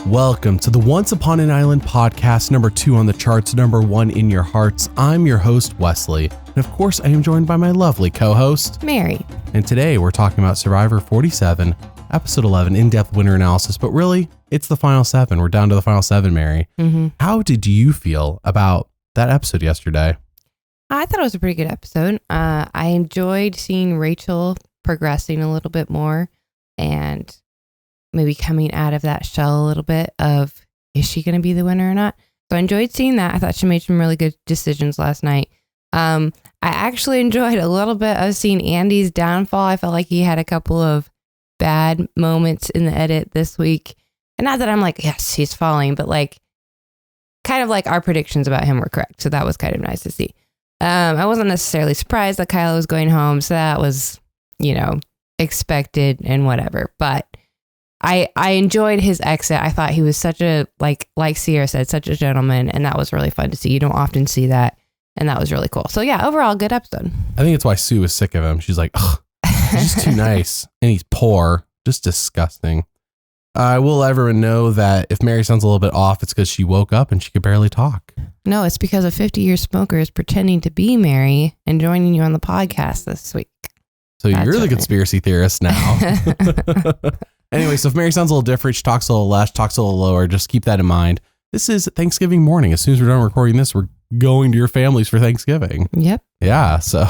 Welcome to the Once Upon an Island podcast, number 2 on the charts, number 1 in your hearts. I'm your host, Wesley. And of course, I am joined by my lovely co-host, Mary. And today we're talking about Survivor 47, episode 11, in-depth winner analysis. But really, it's the final 7. We're down to the final 7, Mary. Mm-hmm. How did you feel about that episode yesterday? I thought it was a pretty good episode. I enjoyed seeing Rachel progressing a little bit more and maybe coming out of that shell a little bit of, is she going to be the winner or not? So I enjoyed seeing that. I thought she made some really good decisions last night. I actually enjoyed a little bit of seeing Andy's downfall. I felt like he had a couple of bad moments in the edit this week. And not that I'm like, yes, he's falling, but like, kind of like our predictions about him were correct. So that was kind of nice to see. I wasn't necessarily surprised that Kyla was going home. So that was, expected and whatever. But I enjoyed his exit. I thought he was such a, like Sierra said, such a gentleman. And that was really fun to see. You don't often see that. And that was really cool. So yeah, overall, good episode. I think it's why Sue was sick of him. She's like, ugh, he's just too nice. And he's poor. Just disgusting. I will let everyone know that if Mary sounds a little bit off, it's because she woke up and she could barely talk. No, it's because a 50-year smoker is pretending to be Mary and joining you on the podcast this week. So you're the conspiracy theorist now. Anyway, so if Mary sounds a little different, she talks a little less, talks a little lower, just keep that in mind. This is Thanksgiving morning. As soon as we're done recording this, we're going to your families for Thanksgiving. Yep. Yeah. So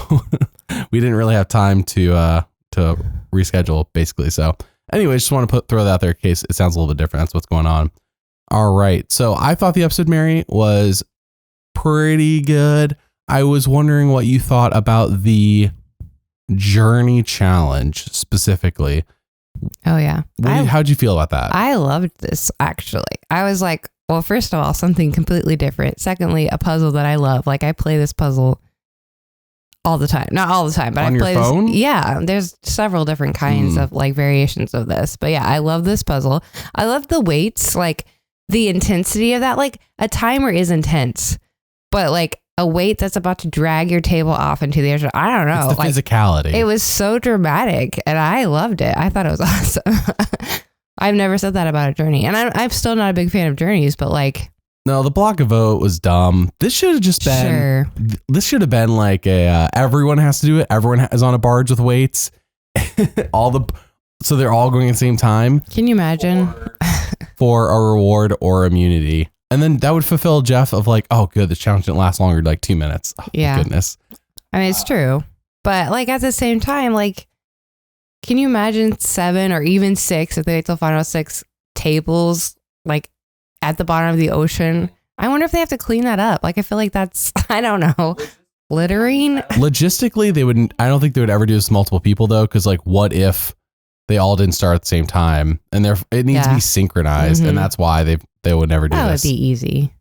we didn't really have time to reschedule, basically. So anyway, just want to throw that out there in case it sounds a little bit different. That's what's going on. All right. So I thought the episode, Mary, was pretty good. I was wondering what you thought about the journey challenge specifically. Oh, yeah. How'd you feel about that? I loved this, actually. I was like, well, first of all, something completely different. Secondly, a puzzle that I love. Like, I play this puzzle all the time. Not all the time, but on I play your phone? this. Yeah, there's several different kinds of like variations of this. But yeah, I love this puzzle. I love the weights, like the intensity of that. Like a timer is intense, but like a weight that's about to drag your table off into the ocean. I don't know. It's the physicality. It was so dramatic and I loved it. I thought it was awesome. I've never said that about a journey. And I'm still not a big fan of journeys, but like. No, the block of vote was dumb. This should have just been. Sure. This should have been like everyone has to do it. Everyone is on a barge with weights. So they're all going at the same time. Can you imagine? For a reward or immunity. And then that would fulfill Jeff of like, oh, good, the challenge didn't last longer than like 2 minutes. Oh, yeah. Goodness. I mean, it's true. But like at the same time, like, can you imagine 7 or even 6 if they wait till final 6 tables like at the bottom of the ocean? I wonder if they have to clean that up. Like, I feel like that's, I don't know, littering. Logistically, I don't think they would ever do this to multiple people though. Cause like, what if they all didn't start at the same time and it needs to be synchronized. Mm-hmm. And that's why they would never do this. That would be easy.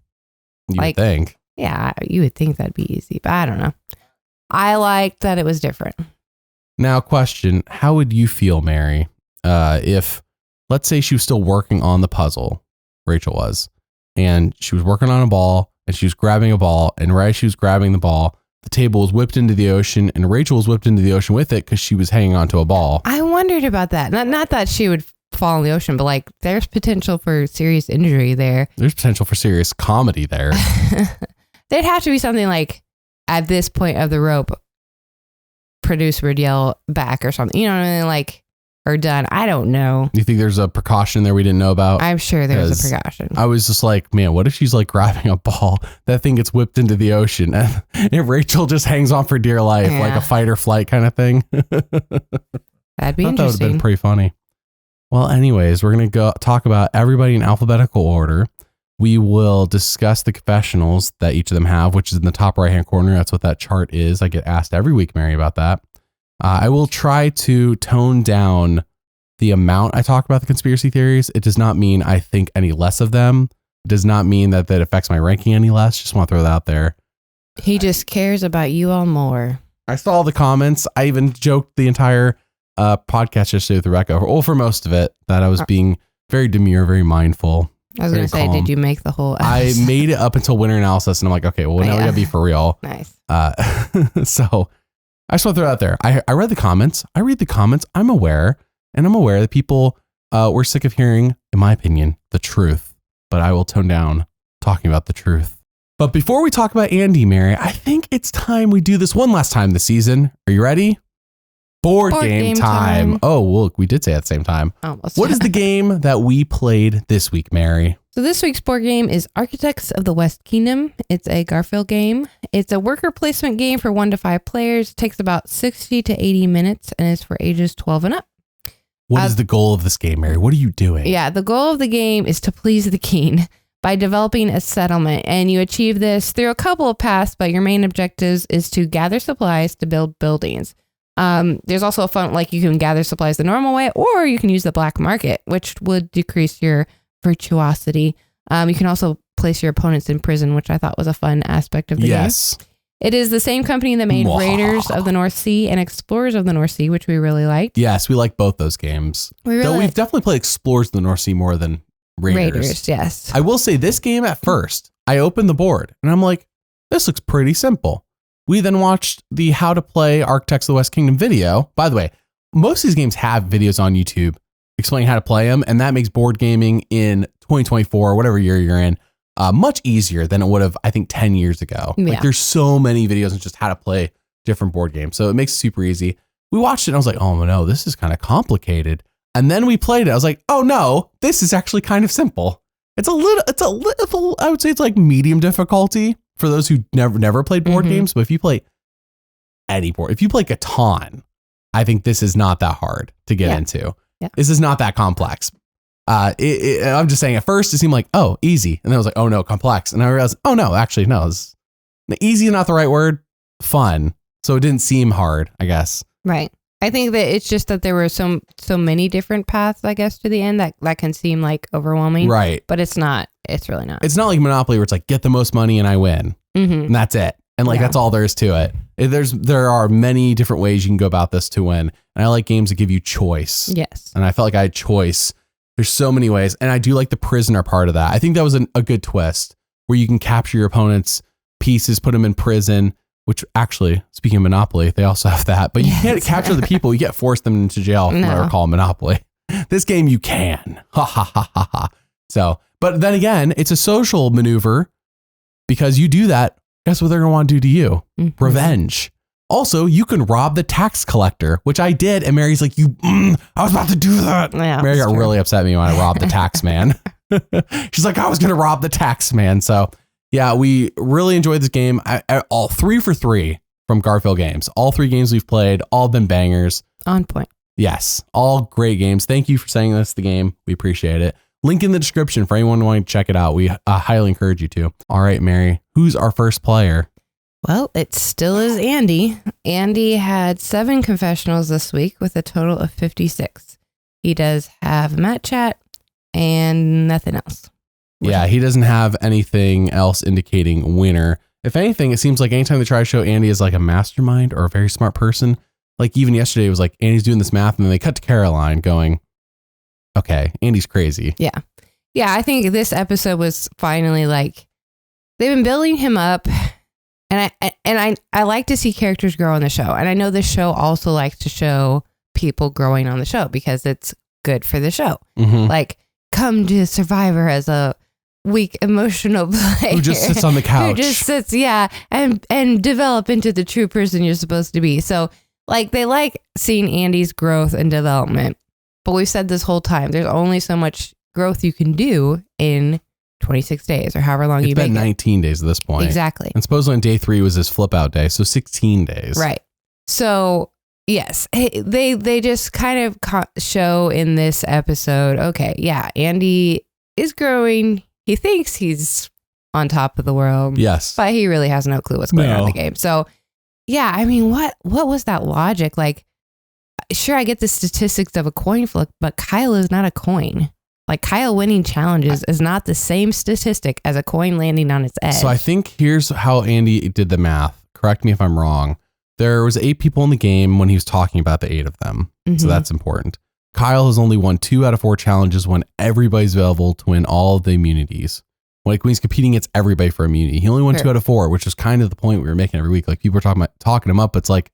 You would think. Yeah, you would think that'd be easy, but I don't know. I liked that it was different. Now, question, how would you feel, Mary, if, let's say she was still working on the puzzle, Rachel was, and she was working on a ball, and she was grabbing a ball, and right as she was grabbing the ball, the table was whipped into the ocean, and Rachel was whipped into the ocean with it because she was hanging onto a ball. I wondered about that. Not that she would fall in the ocean, but like there's potential for serious injury there. There's potential for serious comedy there. There'd have to be something like at this point of the rope, producer would yell back or something, you know what I mean? Like, or done. I don't know. You think there's a precaution there we didn't know about? I'm sure there's a precaution. I was just like, man, what if she's like grabbing a ball, that thing gets whipped into the ocean and Rachel just hangs on for dear life, like a fight or flight kind of thing. That'd be interesting. That would have been pretty funny. Well, anyways, we're going to go talk about everybody in alphabetical order. We will discuss the confessionals that each of them have, which is in the top right-hand corner. That's what that chart is. I get asked every week, Mary, about that. I will try to tone down the amount I talk about the conspiracy theories. It does not mean I think any less of them. It does not mean that affects my ranking any less. Just want to throw that out there. He just cares about you all more. I saw all the comments. I even joked the entire podcast yesterday with Rebecca, or for most of it, that I was being very demure, very mindmindful. I was going to say, did you make the whole episode? I made it up until winter analysis, and I'm like, okay, well, now we got to be for real. Nice. So I just want to throw it out there. I read the comments. I'm aware And I'm aware that people were sick of hearing, in my opinion, the truth. But I will tone down talking about the truth. But before we talk about Andy, Mary, I think it's time we do this one last time this season. Are you ready? Board game time. Oh, look, we did say at the same time. Almost. What is the game that we played this week, Mary? So this week's board game is Architects of the West Kingdom. It's a Garfield game. It's a worker placement game for 1 to 5 players. It takes about 60 to 80 minutes and is for ages 12 and up. What is the goal of this game, Mary? What are you doing? Yeah, the goal of the game is to please the king by developing a settlement. And you achieve this through a couple of paths, but your main objectives is to gather supplies to build buildings. There's also a fun, like you can gather supplies the normal way, or you can use the black market, which would decrease your virtuosity. You can also place your opponents in prison, which I thought was a fun aspect of the game. It is the same company that made Raiders of the North Sea and Explorers of the North Sea, which we really liked. Yes, we like both those games. Though we've definitely played Explorers of the North Sea more than Raiders. Yes. I will say this game at first, I opened the board and I'm like, this looks pretty simple. We then watched the How to Play Architects of the West Kingdom video. By the way, most of these games have videos on YouTube explaining how to play them. And that makes board gaming in 2024, whatever year you're in, much easier than it would have, I think, 10 years ago. Yeah. Like there's so many videos on just how to play different board games. So it makes it super easy. We watched it and I was like, oh no, this is kind of complicated. And then we played it. I was like, oh no, this is actually kind of simple. It's a little, I would say it's like medium difficulty for those who never played board games. But if you play any board, if you play Catan, I think this is not that hard to get into. Yeah. This is not that complex. I'm just saying at first it seemed like, oh, easy. And then I was like, oh no, complex. And I realized, oh no, actually, no, easy is not the right word. Fun. So it didn't seem hard, I guess. Right. I think that it's just that there were so many different paths, I guess, to the end that can seem like overwhelming. Right. But it's not. It's really not. It's not like Monopoly where it's like, get the most money and I win. And that's it. And like, that's all there is to it. There are many different ways you can go about this to win. And I like games that give you choice. Yes. And I felt like I had choice. There's so many ways. And I do like the prisoner part of that. I think that was a good twist where you can capture your opponent's pieces, put them in prison, which actually, speaking of Monopoly, they also have that. But you can't capture the people. You can't force them into jail, from what I recall Monopoly. This game, you can. Ha, ha, ha, ha, ha. So, but then again, it's a social maneuver because you do that. Guess what they're going to want to do to you? Revenge. Also, you can rob the tax collector, which I did. And Mary's like, I was about to do that. Yeah, Mary got really upset at me when I robbed the tax man. She's like, I was going to rob the tax man. So yeah, we really enjoyed this game. All 3 for 3 from Garfield Games. All 3 games we've played, all been bangers. On point. Yes, all great games. Thank you for sending us the game. We appreciate it. Link in the description for anyone wanting to check it out. We highly encourage you to. All right, Mary, who's our first player? Well, it still is Andy. Andy had 7 confessionals this week with a total of 56. He does have Matt Chat and nothing else. Yeah, he doesn't have anything else indicating winner. If anything, it seems like anytime they try to show Andy as like a mastermind or a very smart person, like even yesterday it was like Andy's doing this math and then they cut to Caroline going, okay, Andy's crazy. Yeah. Yeah, I think this episode was finally like, they've been building him up and I like to see characters grow on the show. And I know this show also likes to show people growing on the show because it's good for the show. Like, come to Survivor as a weak emotional player who just sits on the couch, who just sits and develop into the true person you're supposed to be. So like they like seeing Andy's growth and development, but we've said this whole time there's only so much growth you can do in 26 days or however long you make it. It's been 19 days at this point. Exactly. And supposedly on day 3 was his flip out day, so 16 days. Right. So yes, they just kind of show in this episode, okay, yeah, Andy is growing. He thinks he's on top of the world. Yes. But he really has no clue what's going on in the game. So, yeah, I mean, what was that logic? Like, sure, I get the statistics of a coin flip, but Kyle is not a coin. Like, Kyle winning challenges is not the same statistic as a coin landing on its edge. So I think here's how Andy did the math. Correct me if I'm wrong. There was 8 people in the game when he was talking about the 8 of them. So that's important. Kyle has only won 2 out of 4 challenges when everybody's available to win all of the immunities. Like when he's competing against everybody for immunity, he only won 2 out of 4, which is kind of the point we were making every week. Like people were talking him up. It's like,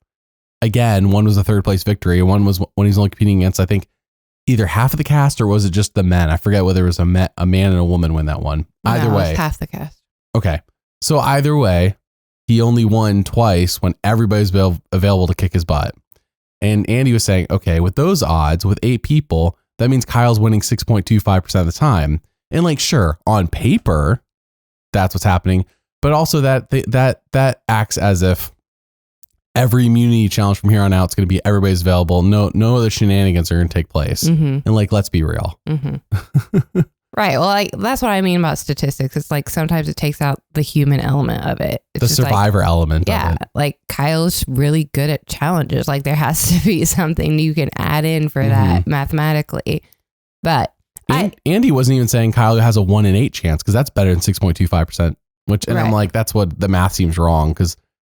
again, one was a 3rd place victory. And one was when he's only competing against, I think, either half of the cast or was it just the men? I forget whether it was a man and a woman win that one. Either way. It was half the cast. Okay. So either way, he only won twice when everybody's available to kick his butt. And Andy was saying, okay, with those odds, with 8 people, that means Kyle's winning 6.25% of the time. And like, sure, on paper, that's what's happening. But also that acts as if every immunity challenge from here on out is going to be everybody's available. No other shenanigans are going to take place. And like, let's be real. Right. Well, like, that's what I mean about statistics. It's like sometimes it takes out the human element of it. It's the survivor element of it. Like Kyle's really good at challenges. Like there has to be something you can add in for that mathematically. But Andy wasn't even saying Kyle has a 1 in 8 chance because that's better than 6.25%. I'm like, that's what the math seems wrong because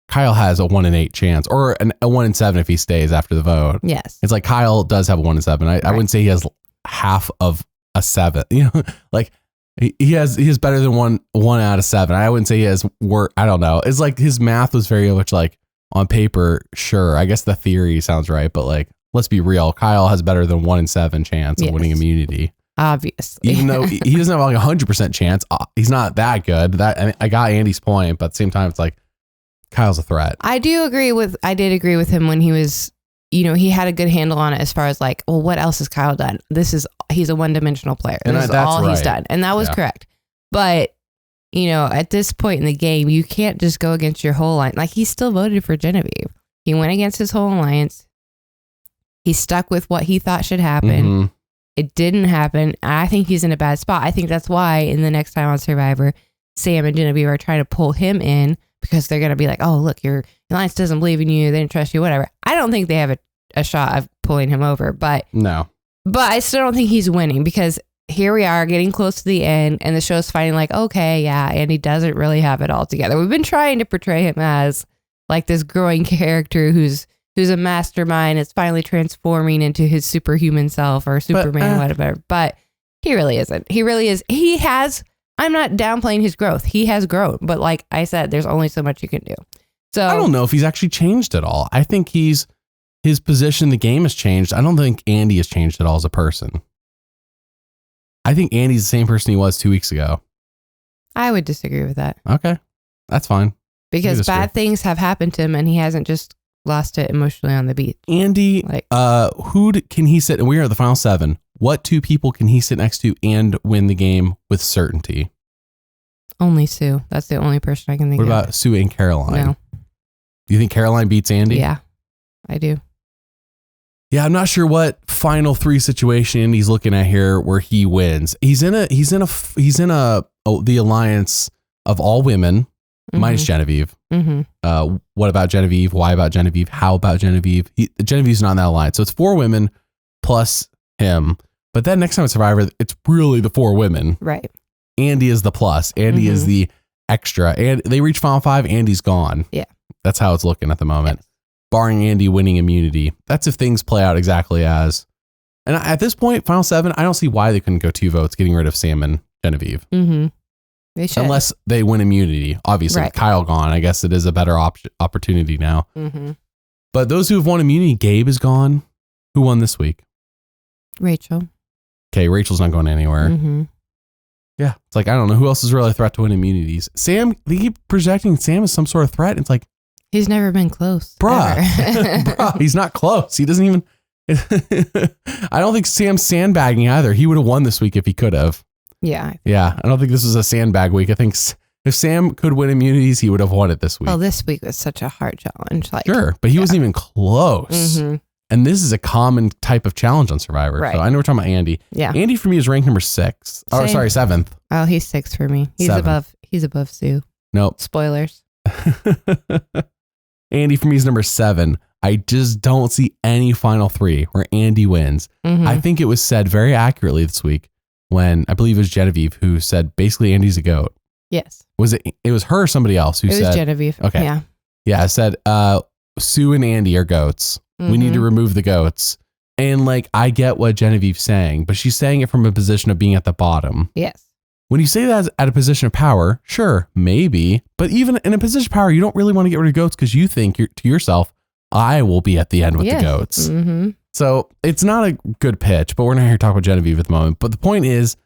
Kyle has a 1 in 8 chance or a 1 in 7 if he stays after the vote. Yes. It's like Kyle does have a 1 in 7. I wouldn't say he has half of a 7. Like he has better than one out of 7. I wouldn't say he has I don't know. It's like his math was very much like on paper. Sure. I guess the theory sounds right, but like, let's be real. Kyle has better than 1 in 7 chance of winning immunity. Obviously. Even though he doesn't have like 100% chance, he's not that good. I got Andy's point, but at the same time, it's like Kyle's a threat. I did agree with him when he was, he had a good handle on it as far as like, well, what else has Kyle done? He's a one-dimensional player. This is all he's done. And that was correct. But, at this point in the game, you can't just go against your whole line. Like he still voted for Genevieve. He went against his whole alliance. He stuck with what he thought should happen. It didn't happen. I think he's in a bad spot. I think that's why in the next time on Survivor, Sam and Genevieve are trying to pull him in because they're going to be like, oh, look, your alliance doesn't believe in you. They don't trust you, whatever. I don't think they have a shot of pulling him over, but I still don't think he's winning because here we are getting close to the end and the show's finding like, okay, yeah, Andy doesn't really have it all together. We've been trying to portray him as like this growing character who's a mastermind. It's finally transforming into his superhuman self or Superman, whatever. But he really isn't. He really is. I'm not downplaying his growth. He has grown. But like I said, there's only so much you can do. So I don't know if he's actually changed at all. I think his position in the game has changed. I don't think Andy has changed at all as a person. I think Andy's the same person he was 2 weeks ago. I would disagree with that. Okay. That's fine. Because bad things have happened to him and he hasn't just lost it emotionally on the beach. Andy, can he sit? And we are at the final 7. What 2 people can he sit next to and win the game with certainty? Only Sue. That's the only person I can think of. What about Sue and Caroline? No. Do you think Caroline beats Andy? Yeah, I do. Yeah, I'm not sure what final 3 situation Andy's looking at here where he wins. He's in the alliance of all women. Minus Genevieve. What about Genevieve? Why about Genevieve? How about Genevieve? Genevieve's not in that line. So it's 4 women plus him. But then next time at Survivor, it's really the 4 women. Right. Andy is the plus. Andy is the extra. And they reach final 5. Andy's gone. Yeah. That's how it's looking at the moment. Yes. Barring Andy winning immunity. That's if things play out exactly as. And at this point, final 7, I don't see why they couldn't go 2 votes getting rid of Sam and Genevieve. They should. Unless they win immunity. Obviously, with Kyle gone, I guess it is a better opportunity now. But those who have won immunity, Gabe is gone. Who won this week? Rachel. Okay, Rachel's not going anywhere. Yeah, it's like, I don't know. Who else is really a threat to win immunities? Sam, they keep projecting Sam as some sort of threat. It's like, he's never been close. Bruh, he's not close. He doesn't even. I don't think Sam's sandbagging either. He would have won this week if he could have. Yeah. Yeah. I don't think this was a sandbag week. I think if Sam could win immunities, he would have won it this week. Well, this week was such a hard challenge. Like, sure. But he wasn't even close. And this is a common type of challenge on Survivor. Right. So I know we're talking about Andy. Yeah. Andy for me is ranked number 6. Oh, sorry, 7th. Oh, he's 6 for me. He's 7. He's above Sue. Nope. Spoilers. Andy for me is number 7. I just don't see any final 3 where Andy wins. I think it was said very accurately this week when I believe it was Genevieve who said basically Andy's a goat. Yes. Was it? It was her or somebody else who said. It was Genevieve. Okay. Yeah. Yeah. I said Sue and Andy are goats. We need to remove the goats. And like, I get what Genevieve's saying, but she's saying it from a position of being at the bottom. Yes. When you say that at a position of power, sure, maybe. But even in a position of power, you don't really want to get rid of goats because you think to yourself, I will be at the end with the goats. So it's not a good pitch, but we're not here to talk about Genevieve at the moment. But the point is,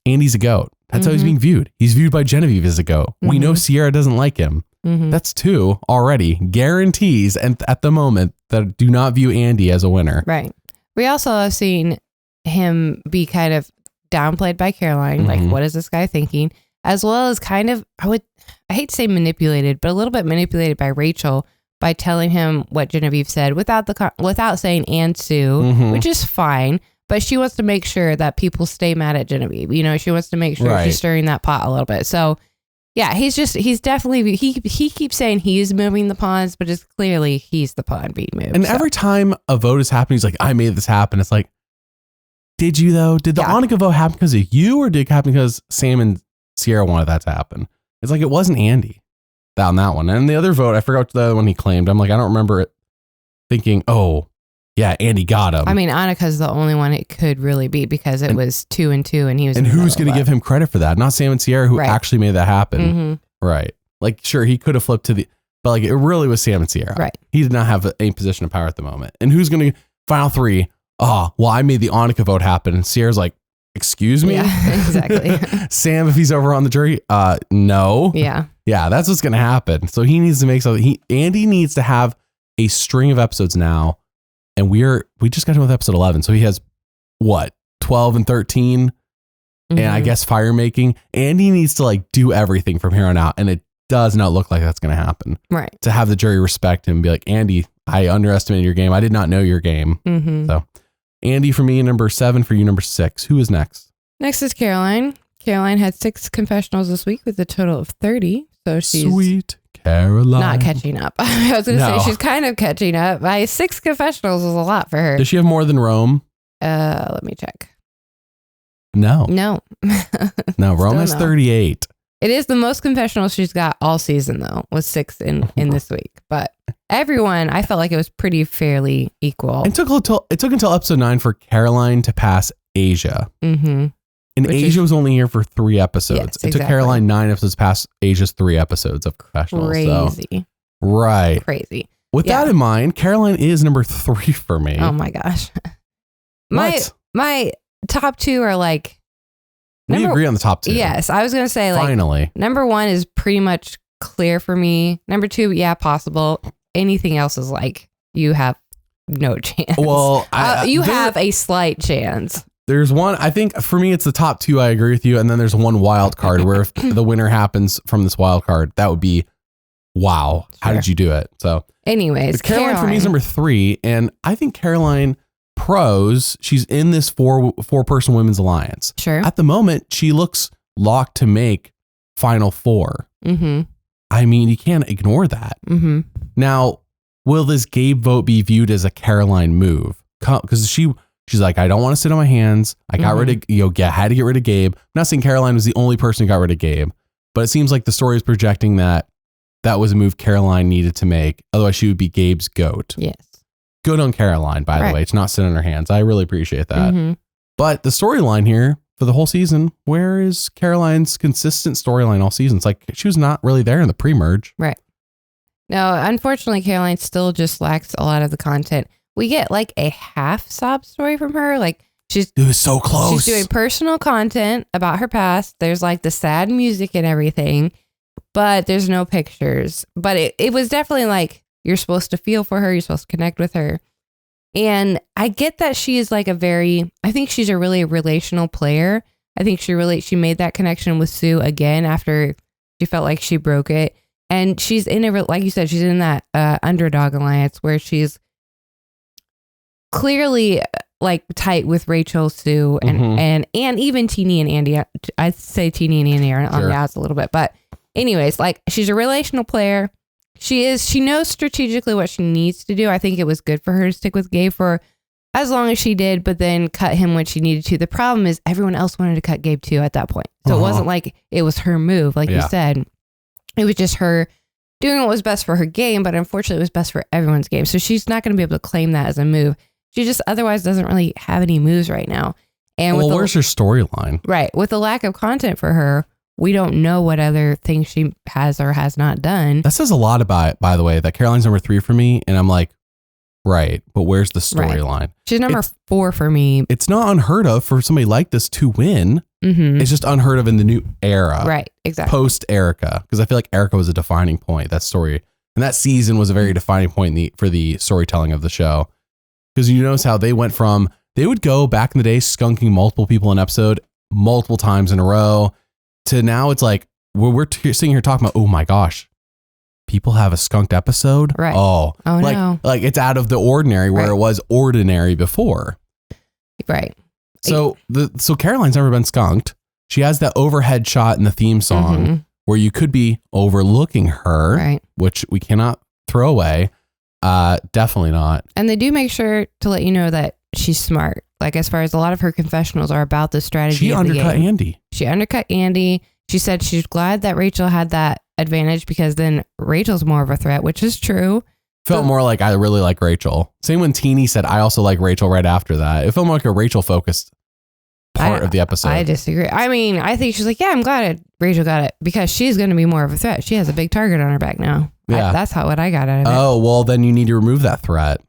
Andy's a goat. That's how he's being viewed. He's viewed by Genevieve as a goat. We know Sierra doesn't like him. That's 2 already. Guarantees, and at the moment, that do not view Andy as a winner. Right. We also have seen him be kind of downplayed by Caroline. Like, what is this guy thinking? As well as kind of, I hate to say manipulated, but a little bit manipulated by Rachel by telling him what Genevieve said without saying and Sue, which is fine. But she wants to make sure that people stay mad at Genevieve. You know, she wants to make sure she's stirring that pot a little bit. So, yeah, he's definitely, he keeps saying he's moving the pawns, but it's clearly he's the pawn being moved. And every time a vote is happening, he's like, I made this happen. It's like, did you though? Did the Annika vote happen because of you, or did it happen because Sam and Sierra wanted that to happen? It's like, it wasn't Andy on that one. And the other vote, I forgot the other one he claimed. I'm like, I don't remember it thinking, oh, yeah, Andy got him. I mean, Annika's the only one it could really be because it was 2 and 2 and he was. And who's going to give him credit for that? Not Sam and Sierra, who actually made that happen. Right. Like, sure, he could have flipped to but like, it really was Sam and Sierra. Right. He did not have any position of power at the moment. And who's going to, final 3, well, I made the Annika vote happen. And Sierra's like, excuse me? Yeah, exactly. Sam, if he's over on the jury, no. Yeah. Yeah, that's what's going to happen. So he needs to make something. Andy needs to have a string of episodes now. And we just got done with episode 11. So he has 12 and 13. And I guess fire making. Andy needs to like do everything from here on out. And it does not look like that's going to happen. Right. To have the jury respect him and be like, Andy, I underestimated your game. I did not know your game. So Andy for me, number 7 for you, number 6. Who is next? Next is Caroline. Caroline had 6 confessionals this week with a total of 30. So she's Sweet Caroline. Not catching up. I was going to say she's kind of catching up. 6 confessionals is a lot for her. Does she have more than Rome? Let me check. No. No, Rome has 38. It is the most confessionals she's got all season, though, with 6 in this week. But everyone, I felt like it was pretty fairly equal. It took until episode 9 for Caroline to pass Asia. And Asia was only here for 3 episodes. It took Caroline 9 episodes past Asia's 3 episodes of confessionals. Crazy. So, right. Crazy. With that in mind, Caroline is number 3 for me. Oh my gosh. My top 2 are like. We agree on the top 2. Yes. I was going to say like. Finally. Number 1 is pretty much clear for me. Number 2, yeah, possible. Anything else is like, you have no chance. Well, you have a slight chance. There's one, I think for me, it's the top 2. I agree with you. And then there's one wild card where if the winner happens from this wild card, that would be, wow, how did you do it? So anyways, Caroline for me is number 3. And I think Caroline pros, she's in this four-person women's alliance. Sure. At the moment, she looks locked to make final 4. I mean, you can't ignore that. Now, will this Gabe vote be viewed as a Caroline move? Because she's like, I don't want to sit on my hands. I got rid of, had to get rid of Gabe. I'm not saying Caroline was the only person who got rid of Gabe, but it seems like the story is projecting that was a move Caroline needed to make. Otherwise, she would be Gabe's goat. Yes. Good on Caroline, by the way. It's not sitting on her hands. I really appreciate that. But the storyline here for the whole season, where is Caroline's consistent storyline all season? It's like she was not really there in the pre-merge. Right. No, unfortunately, Caroline still just lacks a lot of the content. We get like a half sob story from her. Like it was so close. She's doing personal content about her past. There's like the sad music and everything, but there's no pictures. But it was definitely like, you're supposed to feel for her. You're supposed to connect with her. And I get that she is like I think she's a really relational player. I think she made that connection with Sue again after she felt like she broke it. And she's like you said, she's in that underdog alliance where she's clearly like tight with Rachel, Sue, and even Teenie and Andy. I'd say Teenie and Andy are on the outs a little bit. But anyways, like she's a relational player. She knows strategically what she needs to do. I think it was good for her to stick with Gabe for as long as she did, but then cut him when she needed to. The problem is everyone else wanted to cut Gabe too at that point. So it wasn't like it was her move. Like you said, it was just her doing what was best for her game, but unfortunately it was best for everyone's game. So she's not going to be able to claim that as a move. She just otherwise doesn't really have any moves right now. And where's her storyline? Right. With the lack of content for her, we don't know what other things she has or has not done. That says a lot about, by the way, that Caroline's number 3 for me. And I'm like, Right. But where's the Right. storyline? She's number 4 for me. It's not unheard of for somebody like this to win. Mm-hmm. It's just unheard of in the new era. Right. Exactly. Post Erica. Because I feel like Erica was a defining point. That story and that season was a very defining point for the storytelling of the show. Because you notice how they went from, they would go back in the day skunking multiple people an episode multiple times in a row to now it's like, we're sitting here talking about, oh my gosh, people have a skunked episode. Right. Oh like, no. Like it's out of the ordinary where it was ordinary before. Right. So Caroline's never been skunked. She has that overhead shot in the theme song where you could be overlooking her, which we cannot throw away. Definitely not. And they do make sure to let you know that she's smart. Like as far as a lot of her confessionals are about the strategy. She undercut Andy. She undercut Andy. She said she's glad that Rachel had that advantage because then Rachel's more of a threat, which is true. Felt more like I really like Rachel. Same when Teeny said I also like Rachel right after that. It felt more like a Rachel focused part of the episode. I disagree. I mean, I think she's like, yeah, I'm glad Rachel got it because she's going to be more of a threat. She has a big target on her back now. Yeah. That's what I got out of it. Oh, well, then you need to remove that threat.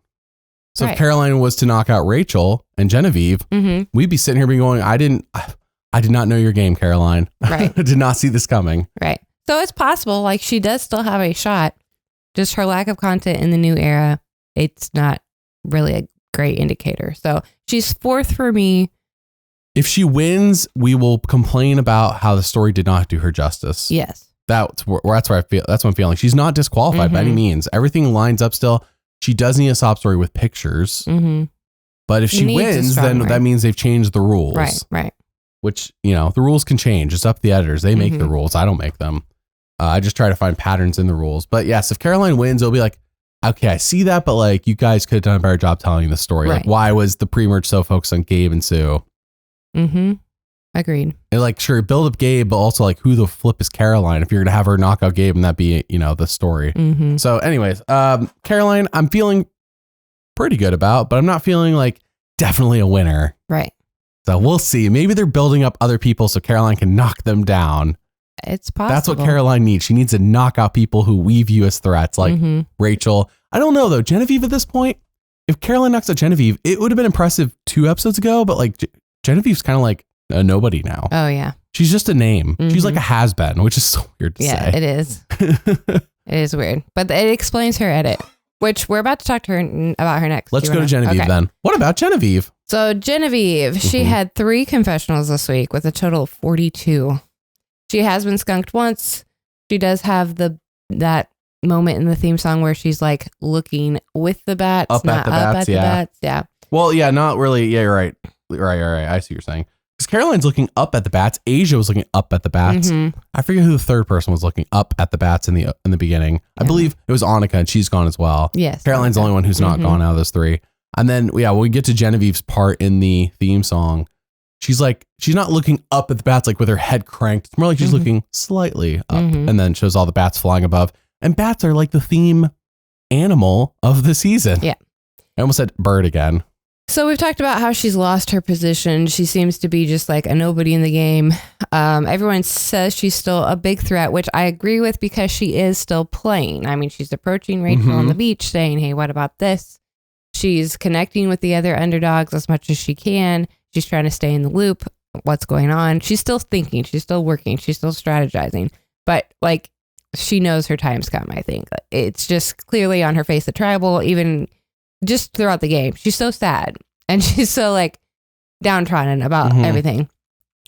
So if Caroline was to knock out Rachel and Genevieve, we'd be sitting here being going, I did not know your game, Caroline. Right. I did not see this coming. Right. So it's possible, like she does still have a shot. Just her lack of content in the new era, it's not really a great indicator. So she's 4th for me. If she wins, we will complain about how the story did not do her justice. Yes. That's where I feel. That's what I'm feeling. She's not disqualified by any means. Everything lines up still. She does need a sob story with pictures. But if she wins, then that means they've changed the rules. Right. Which, the rules can change. It's up to the editors. They make the rules. I don't make them. I just try to find patterns in the rules. But yes, if Caroline wins, it'll be like, okay, I see that, but like you guys could have done a better job telling the story. Like why was the pre-merge so focused on Gabe and Sue? Agreed. And like, sure, build up Gabe, but also like who the flip is Caroline if you're going to have her knock out Gabe and that be, the story. So anyways, Caroline, I'm feeling pretty good about, but I'm not feeling like definitely a winner. Right. So we'll see. Maybe they're building up other people so Caroline can knock them down. It's possible. That's what Caroline needs. She needs to knock out people who we view as threats, like Rachel. I don't know though. Genevieve at this point, if Caroline knocks out Genevieve, it would have been impressive 2 episodes ago, but like Genevieve's kind of like a nobody now. Oh yeah. She's just a name. She's like a has-been, which is so weird to say. Yeah, it is. It is weird, but it explains her edit, which we're about to talk to her about her next. Let's go to Genevieve then. What about Genevieve? So Genevieve, she had 3 confessionals this week with a total of 42. She has been skunked once. She does have that moment in the theme song where she's like looking with the bats, not up at the bats. Yeah. Well, yeah, not really. Yeah, you're right. Right. I see what you're saying. Because Caroline's looking up at the bats. Asia was looking up at the bats. I forget who the third person was looking up at the bats in the beginning. I believe it was Annika, and she's gone as well. Yes. Caroline's the only one who's not gone out of those 3. And then, when we get to Genevieve's part in the theme song, she's not looking up at the bats like with her head cranked. It's more like she's looking slightly up and then shows all the bats flying above. And bats are like the theme animal of the season. Yeah. I almost said bird again. So we've talked about how she's lost her position. She seems to be just like a nobody in the game. Everyone says she's still a big threat, which I agree with because she is still playing. I mean, she's approaching Rachel on the beach saying, hey, what about this? She's connecting with the other underdogs as much as she can. She's trying to stay in the loop. What's going on? She's still thinking. She's still working. She's still strategizing. But like, she knows her time's come, I think. It's just clearly on her face, the tribal, even just throughout the game. She's so sad. And she's so like downtrodden about everything.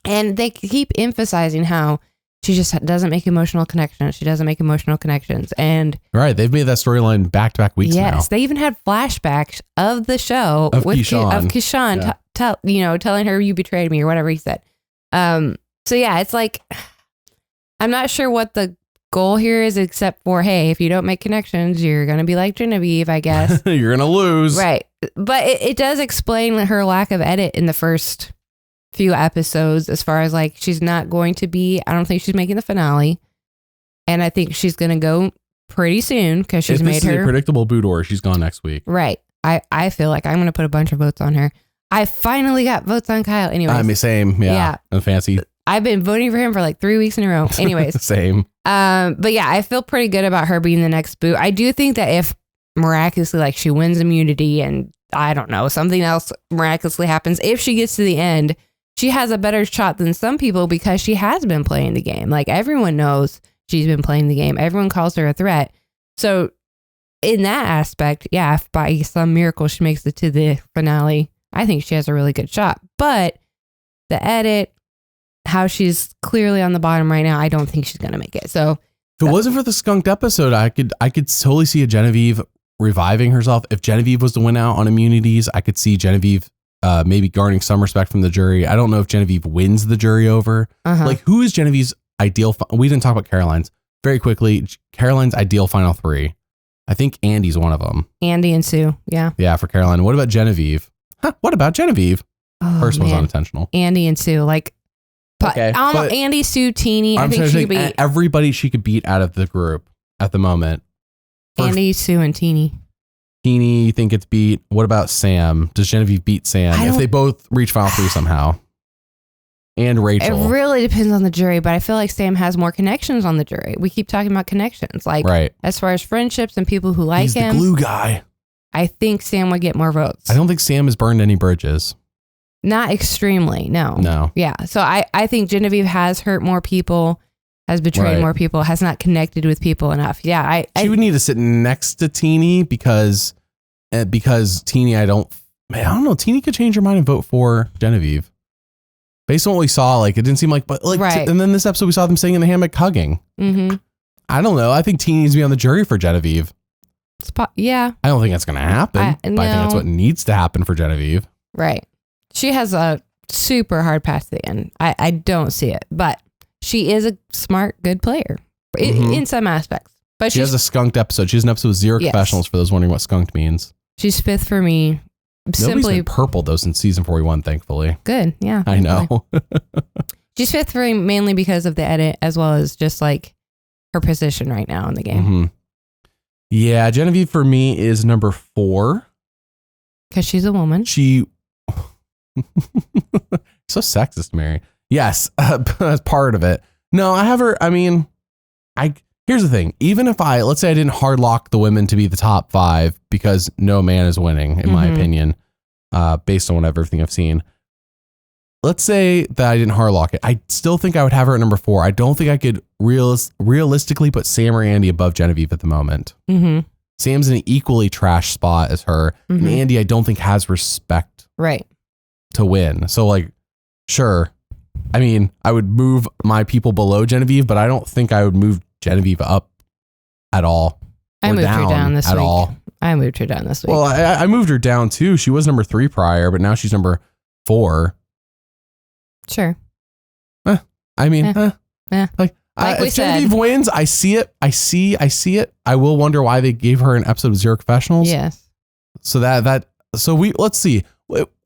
And they keep emphasizing how she just doesn't make emotional connections. She doesn't make emotional connections. And right. They've made that storyline back-to-back weeks now. Yes. They even had flashbacks of the show of with Keyshawn. Telling her you betrayed me or whatever he said. So yeah, it's like, I'm not sure what the goal here is, except for, hey, if you don't make connections, you're going to be like Genevieve, I guess. You're going to lose. Right. But it does explain her lack of edit in the first few episodes, as far as like, she's not going to be, I don't think she's making the finale. And I think she's going to go pretty soon because she's made her a predictable boudoir. She's gone next week. Right. I feel like I'm going to put a bunch of votes on her. I finally got votes on Kyle. Anyway. I mean, same. Yeah. And fancy. I've been voting for him for like 3 weeks in a row. Anyways. Same. But yeah, I feel pretty good about her being the next boot. I do think that if miraculously, like she wins immunity and I don't know, something else miraculously happens. If she gets to the end, she has a better shot than some people because she has been playing the game. Like everyone knows she's been playing the game. Everyone calls her a threat. So in that aspect, yeah, if by some miracle she makes it to the finale, I think she has a really good shot. But the edit, how she's clearly on the bottom right now, I don't think she's going to make it. So if it wasn't for the skunked episode, I could totally see a Genevieve reviving herself. If Genevieve was to win out on immunities, I could see Genevieve maybe garnering some respect from the jury. I don't know if Genevieve wins the jury over. Like, who is Genevieve's ideal? We didn't talk about Caroline's. Very quickly, Caroline's ideal final three. I think Andy's one of them. Andy and Sue. Yeah. Yeah, for Caroline. What about Genevieve? What about Genevieve? First one's unintentional. Andy and Sue. Like, okay, Andy, Sue, Teeny. I think she could beat everybody she could beat out of the group at the moment. Andy, Sue, and Teeny. Teeny, you think it's beat? What about Sam? Does Genevieve beat Sam if they both reach final three somehow? And Rachel. It really depends on the jury, but I feel like Sam has more connections on the jury. We keep talking about connections, like as far as friendships and people who like He's him. The glue guy. I think Sam would get more votes. I don't think Sam has burned any bridges. Not extremely, no. No. Yeah, so I think Genevieve has hurt more people, has betrayed more people, has not connected with people enough. Yeah, she would need to sit next to Teeny because Teeny, I don't know. Teeny could change her mind and vote for Genevieve. Based on what we saw, like it didn't seem like, but like, and then this episode we saw them sitting in the hammock hugging. I don't know. I think Teeny needs to be on the jury for Genevieve. Yeah. I don't think that's going to happen, but I think that's what needs to happen for Genevieve. Right. She has a super hard path to the end. I don't see it, but she is a smart, good player in some aspects. But she has a skunked episode. She has an episode with 0 confessionals for those wondering what skunked means. She's 5th for me. Nobody's been purple though since season 41, thankfully. Good, yeah. I know. She's 5th for me mainly because of the edit as well as just like her position right now in the game. Yeah, Genevieve for me is number 4. Because she's a woman. She so sexist, Mary. Yes, that's part of it. No, I have her. I mean, here's the thing. Even if let's say I didn't hard lock the women to be the top 5 because no man is winning, in my opinion, based on everything I've seen. Let's say that I didn't hard lock it. I still think I would have her at number 4. I don't think I could realistically put Sam or Andy above Genevieve at the moment. Sam's in an equally trash spot as her. And Andy, I don't think has respect to win. So like, sure. I mean, I would move my people below Genevieve, but I don't think I would move Genevieve up at all. I moved her down this week. I moved her down this week. Well, I moved her down too. She was number 3 prior, but now she's number 4. Sure. I mean, like if Genevieve wins, I see it. I see it. I will wonder why they gave her an episode of 0 confessionals. Yes. So let's see.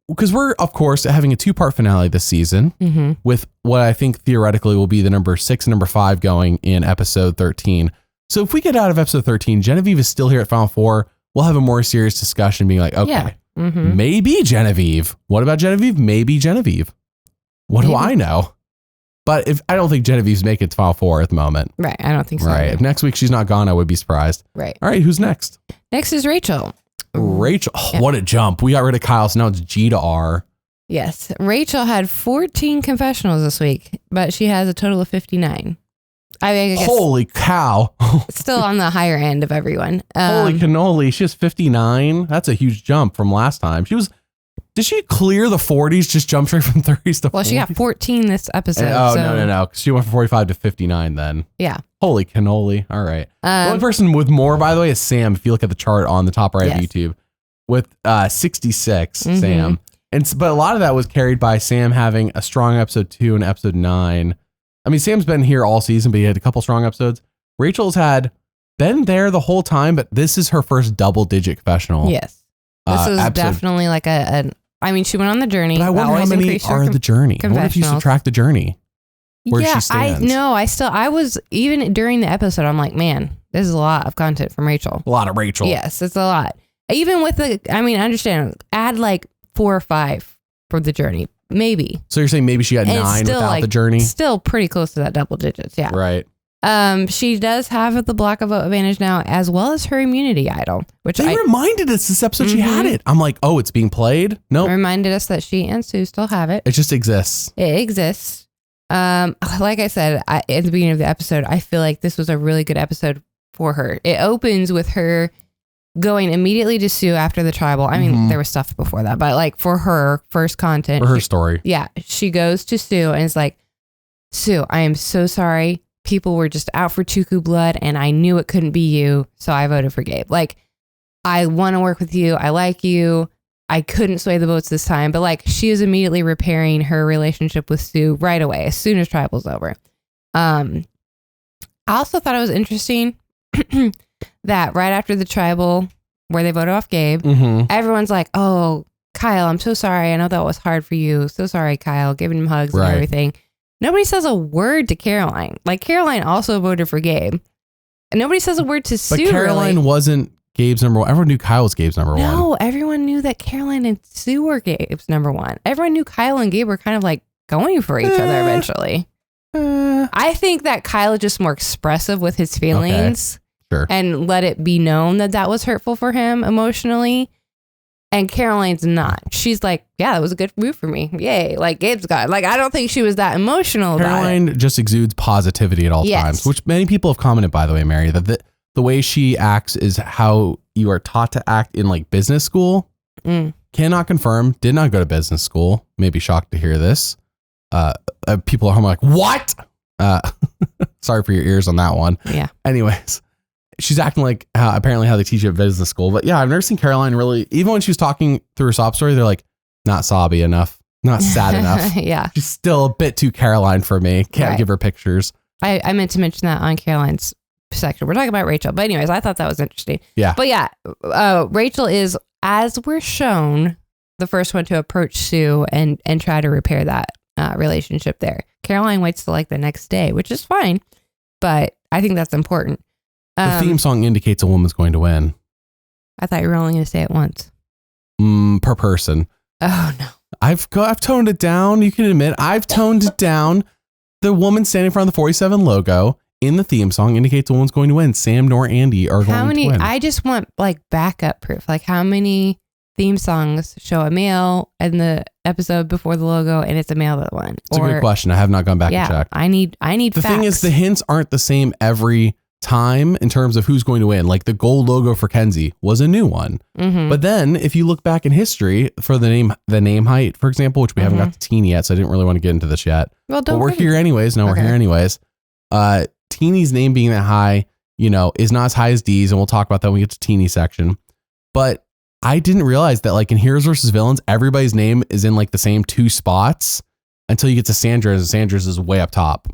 Because we're, of course, having a 2-part finale this season with what I think theoretically will be the number 6 and number 5 going in episode 13. So if we get out of episode 13, Genevieve is still here at Final 4. We'll have a more serious discussion being like, okay, maybe Genevieve. What about Genevieve? Maybe Genevieve. What do I know? But I don't think Genevieve's making it to Final 4 at the moment. Right. I don't think so. Right. If next week she's not gone, I would be surprised. Right. All right. Who's next? Next is Rachel. What a jump. We got rid of Kyle, so now it's G to R. Yes. Rachel had 14 confessionals this week, but she has a total of 59. I guess holy cow. Still on the higher end of everyone. Holy cannoli. She has 59. That's a huge jump from last time. Did she clear the 40s, just jump straight from 30s to 40s? Well, she got 14 this episode. No. She went from 45 to 59 then. Yeah. Holy cannoli. All right. The only person with more, by the way, is Sam. If you look at the chart on the top right of YouTube with 66, Sam. But a lot of that was carried by Sam having a strong episode 2 and episode 9. I mean, Sam's been here all season, but he had a couple strong episodes. Rachel's been there the whole time, but this is her first double-digit confessional. Yes. This is definitely like I mean, she went on the journey. But I wonder how many are the journey. I wonder if you subtract the journey. Where she stands. I was, even during the episode, I'm like, man, this is a lot of content from Rachel. A lot of Rachel. Yes, it's a lot. Even with I understand, add like 4 or 5 for the journey. Maybe. So you're saying maybe she got 9 without the journey? Still pretty close to that double digits. Yeah. Right. She does have the block of vote advantage now, as well as her immunity idol, which They reminded us this episode she had it. I'm like, oh, it's being played? No. Nope. Reminded us that she and Sue still have it. It just exists. It exists. Like I said at the beginning of the episode, I feel like this was a really good episode for her. It opens with her going immediately to Sue after the tribal. I mean, there was stuff before that, but like for her first content. For her story. Yeah. She goes to Sue and is like, Sue, I am so sorry. People were just out for Chuku blood and I knew it couldn't be you. So I voted for Gabe. Like, I want to work with you. I like you. I couldn't sway the votes this time, but like she is immediately repairing her relationship with Sue right away as soon as tribal's over. I also thought it was interesting that right after the tribal where they voted off Gabe, everyone's like, oh, Kyle, I'm so sorry. I know that was hard for you. So sorry, Kyle, giving him hugs and everything. Nobody says a word to Caroline. Like Caroline also voted for Gabe. And nobody says a word to Sue. But Caroline wasn't Gabe's number one. Everyone knew Kyle was Gabe's number one. No, everyone knew that Caroline and Sue were Gabe's number one. Everyone knew Kyle and Gabe were kind of like going for each other eventually. I think that Kyle is just more expressive with his feelings. Sure. And let it be known that that was hurtful for him emotionally. And Caroline's not. She's like, yeah, that was a good move for me. Yay. Like Gabe's got it. Like, I don't think she was that emotional about it. Caroline just exudes positivity at all times, which many people have commented, by the way, Mary, that the way she acts is how you are taught to act in like business school. Cannot confirm. Did not go to business school. Maybe shocked to hear this. People at home are like, what? Sorry for your ears on that one. Yeah. Anyways. She's acting like apparently how they teach you at business school. But yeah, I've never seen Caroline really, even when she was talking through her sob story, they're like, not sobby enough, not sad enough. Yeah. She's still a bit too Caroline for me. Can't give her pictures. I meant to mention that on Caroline's section. We're talking about Rachel. But anyways, I thought that was interesting. Yeah. But yeah, Rachel is, as we're shown, the first one to approach Sue and try to repair that relationship there. Caroline waits till like the next day, which is fine. But I think that's important. The theme song indicates a woman's going to win. I thought you were only going to say it once. Per person. Oh, no. I've toned it down. You can admit I've toned it down. The woman standing in front of the 47 logo in the theme song indicates a woman's going to win. Sam nor Andy are going to win. I just want like backup proof. Like how many theme songs show a male in the episode before the logo and it's a male that won? It's a good question. I have not gone back and checked. I need the facts. thing is, the hints aren't the same every time in terms of who's going to win. Like the gold logo for Kenzie was a new one. But then if you look back in history for the name height, for example, which we haven't got to Teeny yet, so I didn't really want to get into this yet. Well, but we're here anyways. We're here anyways. Teeny's name being that high, is not as high as Dee's, and we'll talk about that when we get to Teeny section. But I didn't realize that like in Heroes versus Villains, everybody's name is in like the same two spots until you get to Sandra's, and Sandra's is way up top.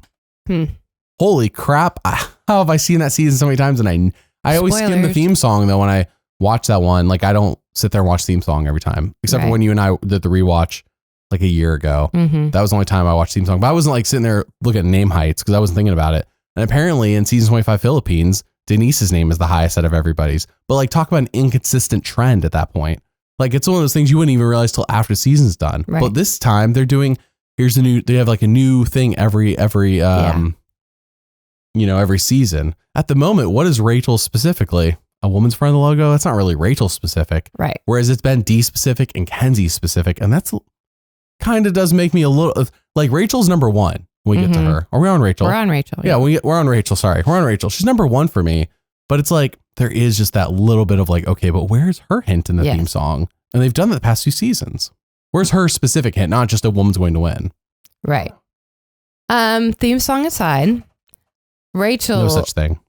Holy crap. How have I seen that season so many times? And I always skim the theme song though when I watch that one. Like I don't sit there and watch the theme song every time, except for when you and I did the rewatch like a year ago. That was the only time I watched the theme song. But I wasn't like sitting there looking at name heights because I wasn't thinking about it. And apparently in season 25 Philippines, Denise's name is the highest out of everybody's. But like talk about an inconsistent trend at that point. Like it's one of those things you wouldn't even realize till after the season's done. But this time they're doing, they have like a new thing every every season. At the moment, what is Rachel specifically? A woman's front of the logo? That's not really Rachel specific. Right. Whereas it's been Dee specific and Kenzie specific. And that's kind of does make me a little like Rachel's number one when we get to her. Are we on Rachel? We're on Rachel. Yeah, we're on Rachel. Sorry. We're on Rachel. She's number one for me. But it's like, there is just that little bit of like, okay, but where's her hint in the theme song? And they've done that the past few seasons. Where's her specific hint? Not just a woman's going to win. Right. Theme song aside, Rachel no such thing.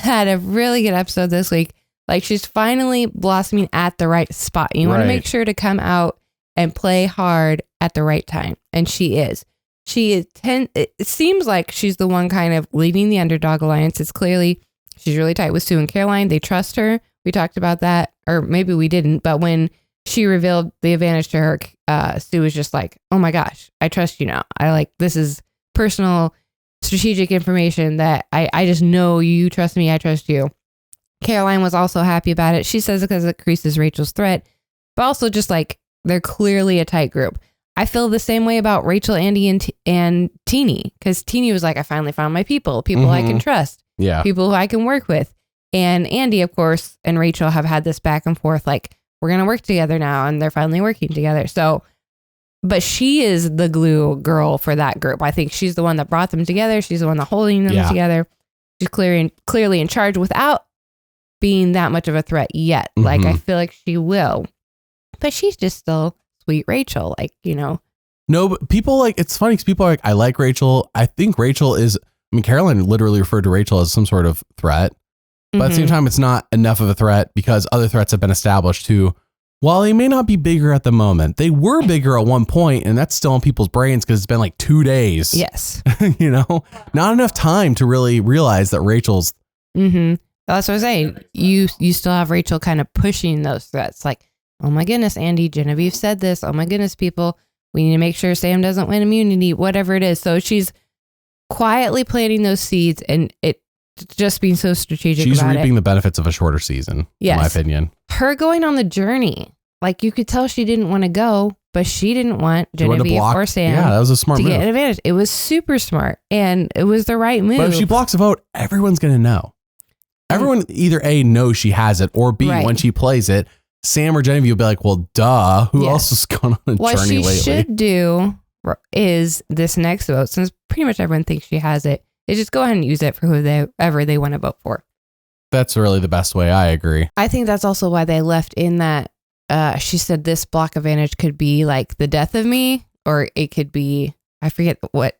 had a really good episode this week. Like she's finally blossoming at the right spot. You want to make sure to come out and play hard at the right time. And she is. It seems like she's the one kind of leading the underdog alliance. It's clearly she's really tight with Sue and Caroline. They trust her. We talked about that, or maybe we didn't. But when she revealed the advantage to her, Sue was just like, oh my gosh, I trust you now. This is personal strategic information that I just know you trust me. I trust you. Caroline was also happy about it. She says because it increases Rachel's threat, but also just like they're clearly a tight group. I feel the same way about Rachel, Andy, and Teenie, because Teenie was like, I finally found my people I can trust, people who I can work with. And Andy, of course, and Rachel have had this back and forth, like, we're going to work together now, and they're finally working together. So, but she is the glue girl for that group. I think she's the one that brought them together. She's the one that holding them together. She's clearly in charge without being that much of a threat yet. Like, I feel like she will. But she's just still sweet Rachel, like, you know. No, but people like, it's funny because people are like, I like Rachel. I think Rachel is, I mean, Caroline literally referred to Rachel as some sort of threat. But at the same time, it's not enough of a threat because other threats have been established too. While they may not be bigger at the moment, they were bigger at one point, and that's still in people's brains because it's been like 2 days. Yes. You know, not enough time to really realize that Rachel's. That's what I'm saying. You still have Rachel kind of pushing those threats. Like, oh my goodness, Andy, Genevieve said this. Oh my goodness, people, we need to make sure Sam doesn't win immunity, whatever it is. So she's quietly planting those seeds, and it just being so strategic. She's about reaping the benefits of a shorter season, in my opinion. Her going on the journey, like, you could tell she didn't want to go, but she didn't want Genevieve or Sam. Yeah, that was a smart move. To get an advantage. It was super smart, and it was the right move. But if she blocks a vote, everyone's going to know. Everyone either A, knows she has it, or B, when she plays it, Sam or Genevieve will be like, well, duh, who else has gone on a journey lately? What she should do is this next vote, since pretty much everyone thinks she has it, is just go ahead and use it for whoever they want to vote for. That's really the best way. I agree. I think that's also why they left in that she said this block advantage could be like the death of me, or it could be, I forget what,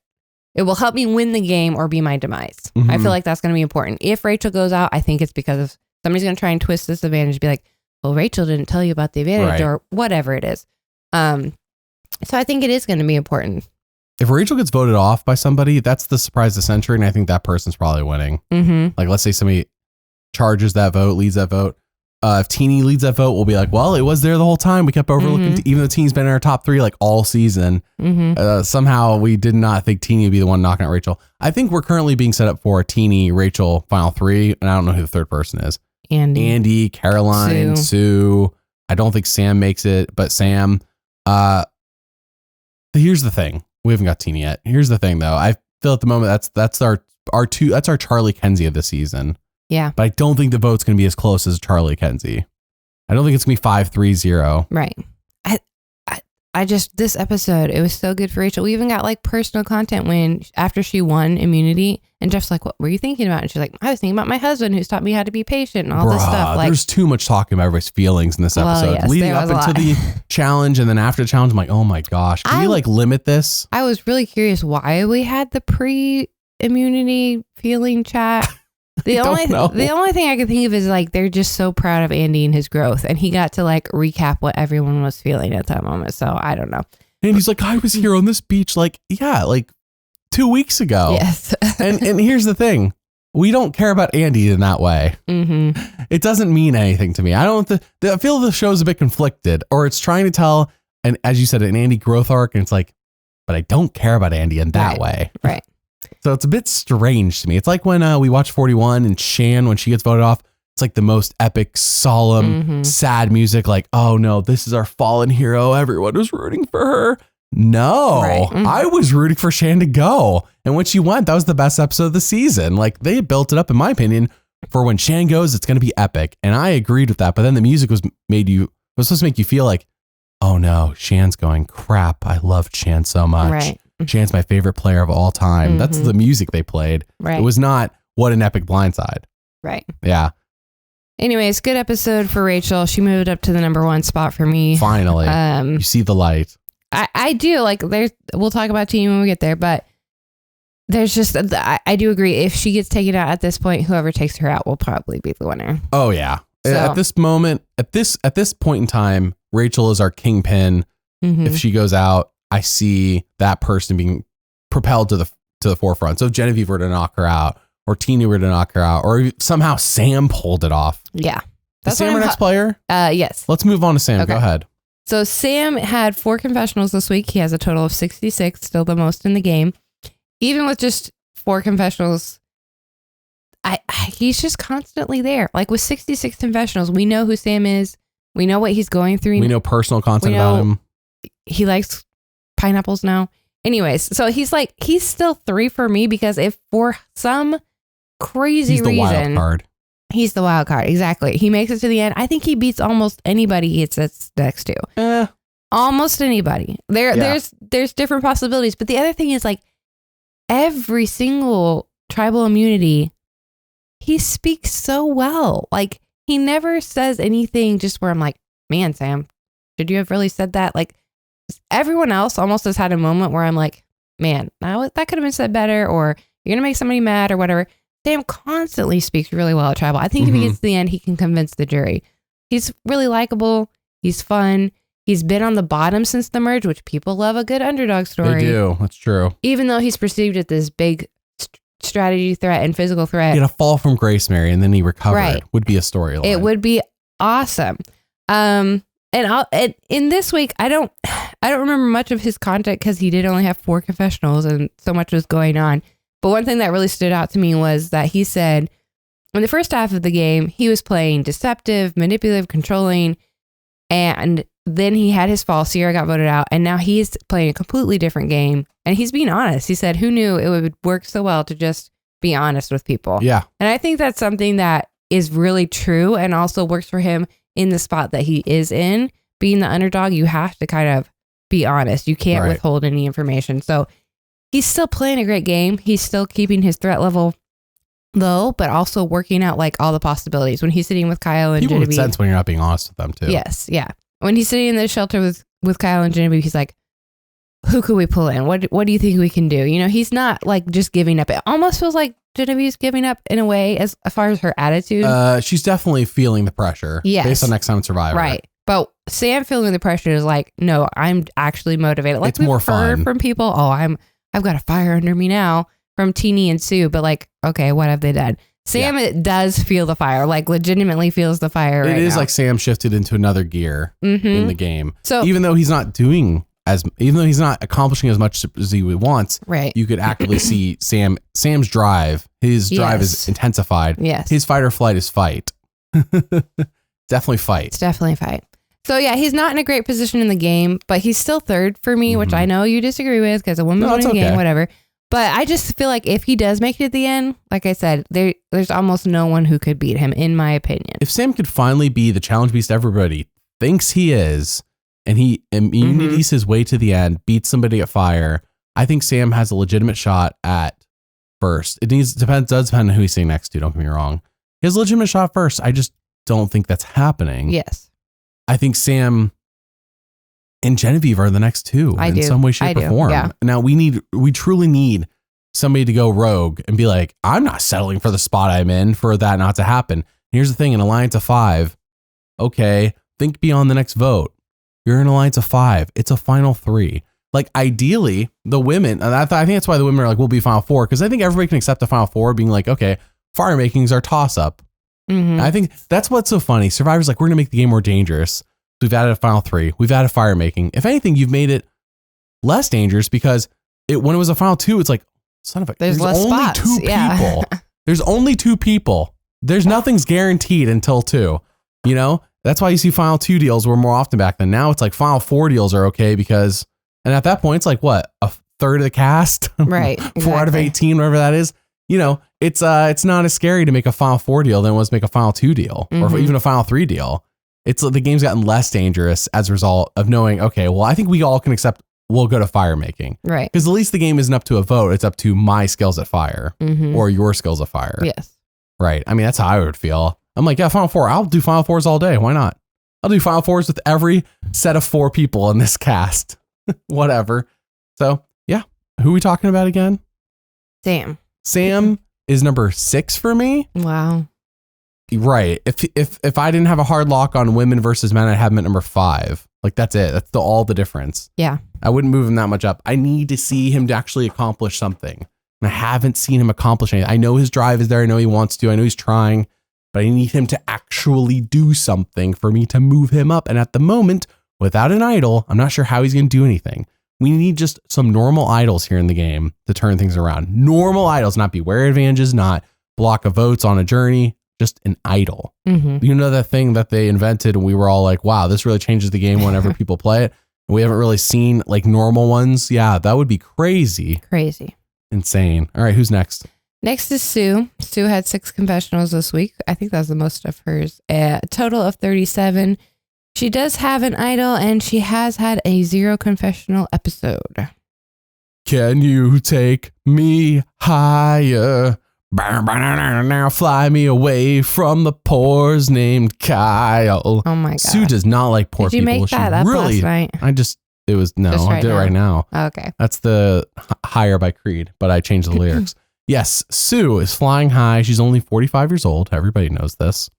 it will help me win the game or be my demise. I feel like that's going to be important. If Rachel goes out, I think it's because of somebody's going to try and twist this advantage, be like, well, Rachel didn't tell you about the advantage or whatever it is. So I think it is going to be important. If Rachel gets voted off by somebody, that's the surprise of the century, and I think that person's probably winning. Like, let's say somebody charges that vote, leads that vote. If Teenie leads that vote, we'll be like, well, it was there the whole time. We kept overlooking, even though Teenie's been in our top 3 like all season. Somehow we did not think Teenie would be the one knocking out Rachel. I think we're currently being set up for a Teenie, Rachel final 3, and I don't know who the third person is. Andy, Caroline, Sue. I don't think Sam makes it, but Sam. Here's the thing. We haven't got Teenie yet. Here's the thing, though. I feel at the moment that's our Charlie Kenzie of the season. Yeah. But I don't think the vote's going to be as close as Charlie Kenzie. I don't think it's going to be 5-3-0. Right. I just, this episode, it was so good for Rachel. We even got like personal content after she won immunity, and Jeff's like, what were you thinking about? And she's like, I was thinking about my husband who's taught me how to be patient and all this stuff. Like, there's too much talking about everybody's feelings in this episode. Yes, leading up into the challenge, and then after the challenge, I'm like, oh my gosh, can we like limit this? I was really curious why we had the pre-immunity feeling chat. The only thing I could think of is like, they're just so proud of Andy and his growth, and he got to like recap what everyone was feeling at that moment. So I don't know. And he's like, I was here on this beach like 2 weeks ago. Yes. and here's the thing. We don't care about Andy in that way. It doesn't mean anything to me. I feel the show's a bit conflicted, or it's trying to tell, and as you said, an Andy growth arc, and it's like, but I don't care about Andy in that way. Right. So it's a bit strange to me. It's like when we watch 41 and Shan, when she gets voted off, it's like the most epic, solemn, sad music. Like, oh no, this is our fallen hero. Everyone was rooting for her. No, I was rooting for Shan to go. And when she went, that was the best episode of the season. Like, they built it up, in my opinion, for when Shan goes, it's going to be epic. And I agreed with that. But then the music was supposed to make you feel like, oh no, Shan's going, crap. I loved Shan so much. Right. Shan's my favorite player of all time. That's the music they played. Right. It was not what an epic blindside. Right. Yeah. Anyways, good episode for Rachel. She moved up to the number 1 spot for me. Finally. You see the light. I do like, we'll talk about team when we get there, but there's just, I do agree. If she gets taken out at this point, whoever takes her out will probably be the winner. Oh yeah. So, at this moment, at this point in time, Rachel is our kingpin. If she goes out, I see that person being propelled to the forefront. So if Genevieve were to knock her out, or Teenie were to knock her out, or somehow Sam pulled it off. Yeah. Is Sam our next player? Yes. Let's move on to Sam. Okay. Go ahead. So Sam had 4 confessionals this week. He has a total of 66, still the most in the game. Even with just 4 confessionals, he's just constantly there. Like with 66 confessionals, we know who Sam is. We know what he's going through. We know personal content about him. He likes pineapples now. Anyways, so he's still 3 for me because if for some crazy reason, wild card. He's the wild card. Exactly. He makes it to the end. I think he beats almost anybody he sits next to. Almost anybody. There's different possibilities. But the other thing is like every single tribal immunity, he speaks so well. Like he never says anything just where I'm like, man, Sam, should you have really said that? Like everyone else almost has had a moment where I'm like, man, that could have been said better, or you're going to make somebody mad or whatever. Sam constantly speaks really well at tribal. I think if he gets to the end, he can convince the jury. He's really likable. He's fun. He's been on the bottom since the merge, which people love a good underdog story. They do. That's true. Even though he's perceived as this big strategy threat and physical threat. He had a fall from Grace Mary and then he recovered. Right. Would be a storyline. It would be awesome. And in this week, I don't remember much of his content because he did only have 4 confessionals and so much was going on. But one thing that really stood out to me was that he said in the first half of the game, he was playing deceptive, manipulative, controlling, and then he had his fall. Sierra got voted out, and now he's playing a completely different game, and he's being honest. He said, who knew it would work so well to just be honest with people? Yeah. And I think that's something that is really true and also works for him in the spot that he is in. Being the underdog, you have to kind of be honest. You can't withhold any information. So he's still playing a great game. He's still keeping his threat level low, but also working out like all the possibilities. When he's sitting with Kyle and Genevieve. People would sense when you're not being honest with them too. Yes. Yeah. When he's sitting in the shelter with Kyle and Genevieve, he's like, who could we pull in? What do you think we can do? You know, he's not like just giving up. It almost feels like Genevieve's giving up in a way as far as her attitude. She's definitely feeling the pressure. Yes. Based on Next Time Survivor. Right. But Sam feeling the pressure is like, no, I'm actually motivated. Like it's more fun from people. Oh, I've got a fire under me now from Teenie and Sue. But like, okay, what have they done? Sam it does feel the fire, like legitimately feels the fire. It is now. Like Sam shifted into another gear in the game. So even though he's not accomplishing as much as he wants, right? You could actively see Sam's drive. His drive is intensified. Yes. His fight or flight is fight. Definitely fight. It's definitely fight. So yeah, he's not in a great position in the game, but he's still 3rd for me, which I know you disagree with because a woman winning the game, whatever. But I just feel like if he does make it at the end, like I said, there's almost no one who could beat him, in my opinion. If Sam could finally be the challenge beast everybody thinks he is, and he immunities his way to the end, beats somebody at fire, I think Sam has a legitimate shot at first. It does depend on who he's sitting next to, don't get me wrong. He has a legitimate shot first. I just don't think that's happening. Yes. I think Sam and Genevieve are the next 2 in some way, shape, or form. Yeah. Now we truly need somebody to go rogue and be like, I'm not settling for the spot I'm in for that not to happen. Here's the thing, an alliance of 5. Okay. Think beyond the next vote. You're in an alliance of 5. It's a final 3. Like ideally the women, and I think that's why the women are like, we'll be final 4. Cause I think everybody can accept the final 4 being like, okay, fire makings are toss up. I think that's what's so funny. Survivor's like, we're going to make the game more dangerous. We've added a final 3. We've added fire making. If anything, you've made it less dangerous because when it was a final 2, it's like, son of a, there's less only spots. 2 people. There's only 2 people. There's nothing's guaranteed until 2. You know, that's why you see final 2 deals were more often back then. Now it's like final 4 deals are okay because, and at that point, it's like what, a third of the cast, right? 4 out of 18, whatever that is. You know, it's not as scary to make a final 4 deal than it was to make a final 2 deal or even a final 3 deal. It's the game's gotten less dangerous as a result of knowing, okay, well, I think we all can accept we'll go to fire making. Right. Because at least the game isn't up to a vote. It's up to my skills at fire or your skills at fire. Yes. Right. I mean, that's how I would feel. I'm like, yeah, final 4. I'll do final 4s all day. Why not? I'll do final 4s with every set of 4 people in this cast. Whatever. So yeah. Who are we talking about again? Sam is number 6 for me. Wow. Right. If I didn't have a hard lock on women versus men, I'd have him at number 5. Like that's it. That's all the difference. Yeah. I wouldn't move him that much up. I need to see him to actually accomplish something. And I haven't seen him accomplish anything. I know his drive is there. I know he wants to. I know he's trying, but I need him to actually do something for me to move him up. And at the moment, without an idol, I'm not sure how he's going to do anything. We need just some normal idols here in the game to turn things around. Normal idols, not beware advantages, not block of votes on a journey, just an idol. You know, that thing that they invented and we were all like, wow, this really changes the game whenever people play it. We haven't really seen like normal ones. Yeah, that would be crazy. Crazy. Insane. All right, who's next? Next is Sue. Sue had 6 confessionals this week. I think that's the most of hers. A total of 37. She does have an idol, and she has had a 0 confessional episode. Can you take me higher? Now fly me away from the pores named Kyle. Oh my God. Sue does not like poor Did you people. make that up last night? I did it right now. Okay. That's the Higher by Creed, but I changed the lyrics. Yes, Sue is flying high. She's only 45 years old. Everybody knows this.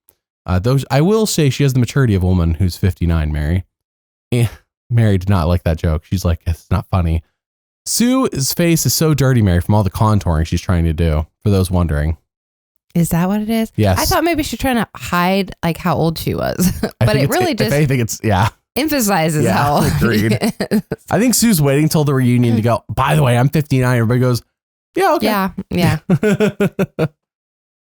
Though I will say she has the maturity of a woman who's 59, Mary. Mary did not like that joke. She's like, it's not funny. Sue's face is so dirty, Mary, from all the contouring she's trying to do, for those wondering. Is that what it is? Yes. I thought maybe she's trying to hide like how old she was. But it really just I think it's, yeah. emphasizes how old agreed. she is. I think Sue's waiting till the reunion to go, by the way, I'm 59. Everybody goes, yeah, okay. Yeah.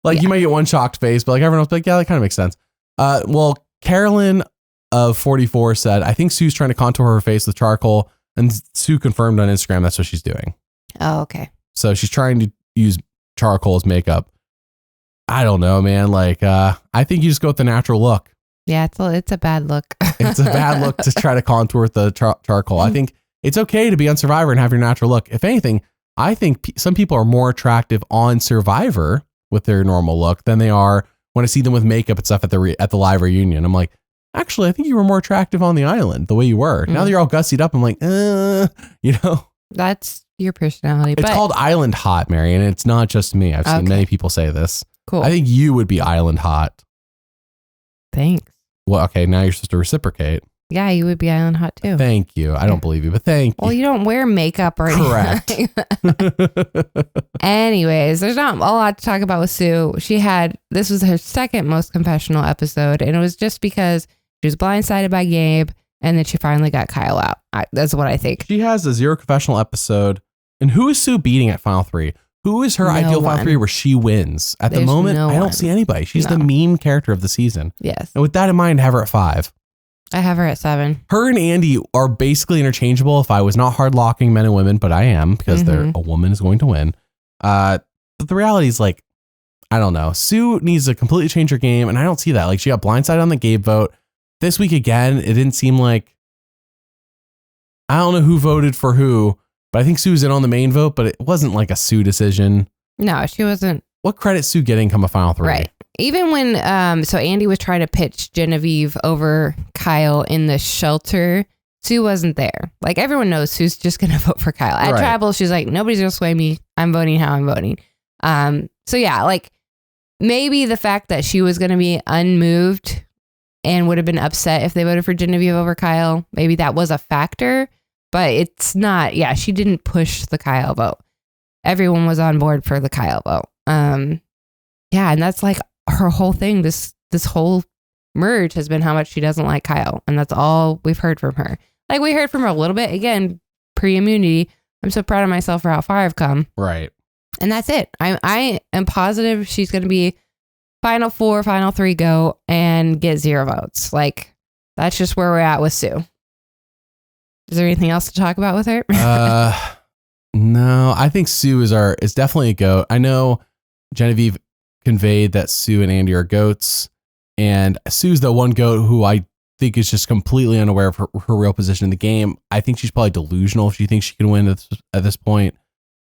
You might get one shocked face, but like everyone else be like, yeah, that kind of makes sense. Well, Carolyn of 44 said, I think Sue's trying to contour her face with charcoal, and Sue confirmed on Instagram that's what she's doing. Oh, okay. So she's trying to use charcoal as makeup. I don't know, man. Like, I think you just go with the natural look. Yeah, it's a bad look. It's a bad look to try to contour with the charcoal. I think it's okay to be on Survivor and have your natural look. If anything, I think some people are more attractive on Survivor with their normal look than they are when I see them with makeup and stuff at the live reunion. I'm like, actually, I think you were more attractive on the island the way you were. Now that you're all gussied up, I'm like, you know. That's your personality. It's called island hot, Mary, and it's not just me. I've seen many people say this. Cool. I think you would be island hot. Thanks. Well, okay, now you're supposed to reciprocate. Yeah, you would be island hot too. Thank you. I don't believe you, but thank you. Well, you don't wear makeup or anything. Correct. Anyways, there's not a lot to talk about with Sue. This was her second most confessional episode, and it was just because she was blindsided by Gabe, and then she finally got Kyle out. That's what I think. She has a 0 confessional episode. And who is Sue beating at Final 3? Who is her ideal Final 3 where she wins? At the moment, I don't see anybody. She's the meme character of the season. Yes. And with that in mind, have her at 5. I have her at 7. Her and Andy are basically interchangeable if I was not hard locking men and women, but I am because a woman is going to win. But the reality is like, I don't know. Sue needs to completely change her game, and I don't see that. Like, she got blindsided on the Gabe vote. This week again, it didn't seem like, I don't know who voted for who, but I think Sue's in on the main vote, but it wasn't like a Sue decision. No, she wasn't. What credit Sue getting come a Final 3? Right. Even when, so Andy was trying to pitch Genevieve over Kyle in the shelter, Sue wasn't there. Like, everyone knows Sue's just going to vote for Kyle. At Tribal, she's like, nobody's going to sway me. I'm voting how I'm voting. So yeah, like maybe the fact that she was going to be unmoved and would have been upset if they voted for Genevieve over Kyle, maybe that was a factor, but it's not. Yeah, she didn't push the Kyle vote. Everyone was on board for the Kyle vote. Yeah, and that's like her whole thing. This whole merge has been how much she doesn't like Kyle, and that's all we've heard from her. Like, we heard from her a little bit, again, pre-immunity. I'm so proud of myself for how far I've come. Right. And that's it. I am positive she's going to be Final 4, Final 3 go and get 0 votes. Like, that's just where we're at with Sue. Is there anything else to talk about with her? No, I think Sue is definitely a goat. I know Genevieve conveyed that Sue and Andy are goats, and Sue's the one goat who I think is just completely unaware of her real position in the game. I think she's probably delusional if she thinks she can win at this point.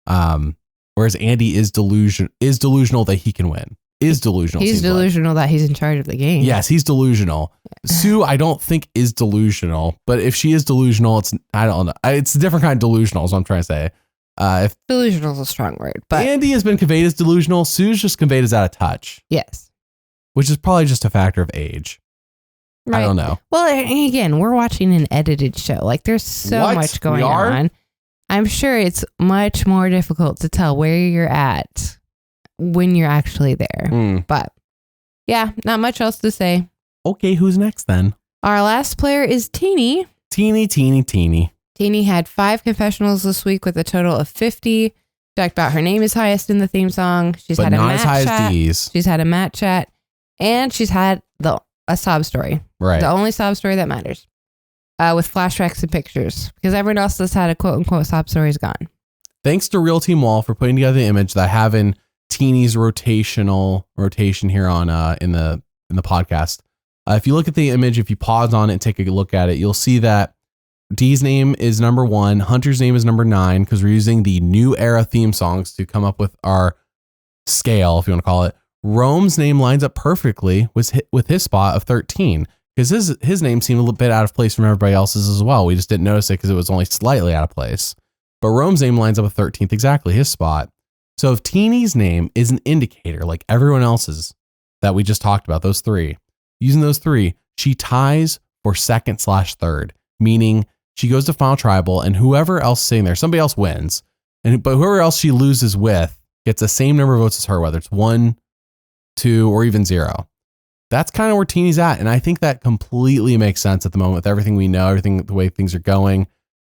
Whereas Andy is delusional that he can win. He's delusional that he's in charge of the game. Yes, he's delusional. Sue, I don't think is delusional, but if she is delusional, I don't know. It's a different kind of delusional is what I'm trying to say. If delusional is a strong word, but Andy has been conveyed as delusional, Sue's just conveyed as out of touch. Yes. Which is probably just a factor of age. Right. I don't know. Well, again, we're watching an edited show. Like, there's so much going on. I'm sure it's much more difficult to tell where you're at when you're actually there. But yeah, not much else to say. Okay, who's next then? Our last player is Teeny. Teeny. Teeny had 5 confessionals this week with a total of 50. Talked about her name is highest in the theme song. She's had a match chat. She's had a match chat, and she's had a sob story. Right. The only sob story that matters. with flashbacks and pictures, because everyone else that's had a quote unquote sob story is gone. Thanks to Real Team Wall for putting together the image that I have in Teeny's rotation here on in the podcast. If you look at the image, if you pause on it and take a look at it, you'll see that Dee's name is number 1. Hunter's name is number 9, because we're using the new era theme songs to come up with our scale, if you want to call it. Rome's name lines up perfectly with his spot of 13, because his name seemed a little bit out of place from everybody else's as well. We just didn't notice it because it was only slightly out of place. But Rome's name lines up with 13th, exactly his spot. So if Teeny's name is an indicator like everyone else's that we just talked about, those 3, using those 3, she ties for 2nd/3, meaning she goes to Final Tribal and whoever else is sitting there, somebody else wins. But whoever else she loses with gets the same number of votes as her, whether it's 1, 2, or even 0. That's kind of where Teeny's at. And I think that completely makes sense at the moment with everything we know, everything, the way things are going.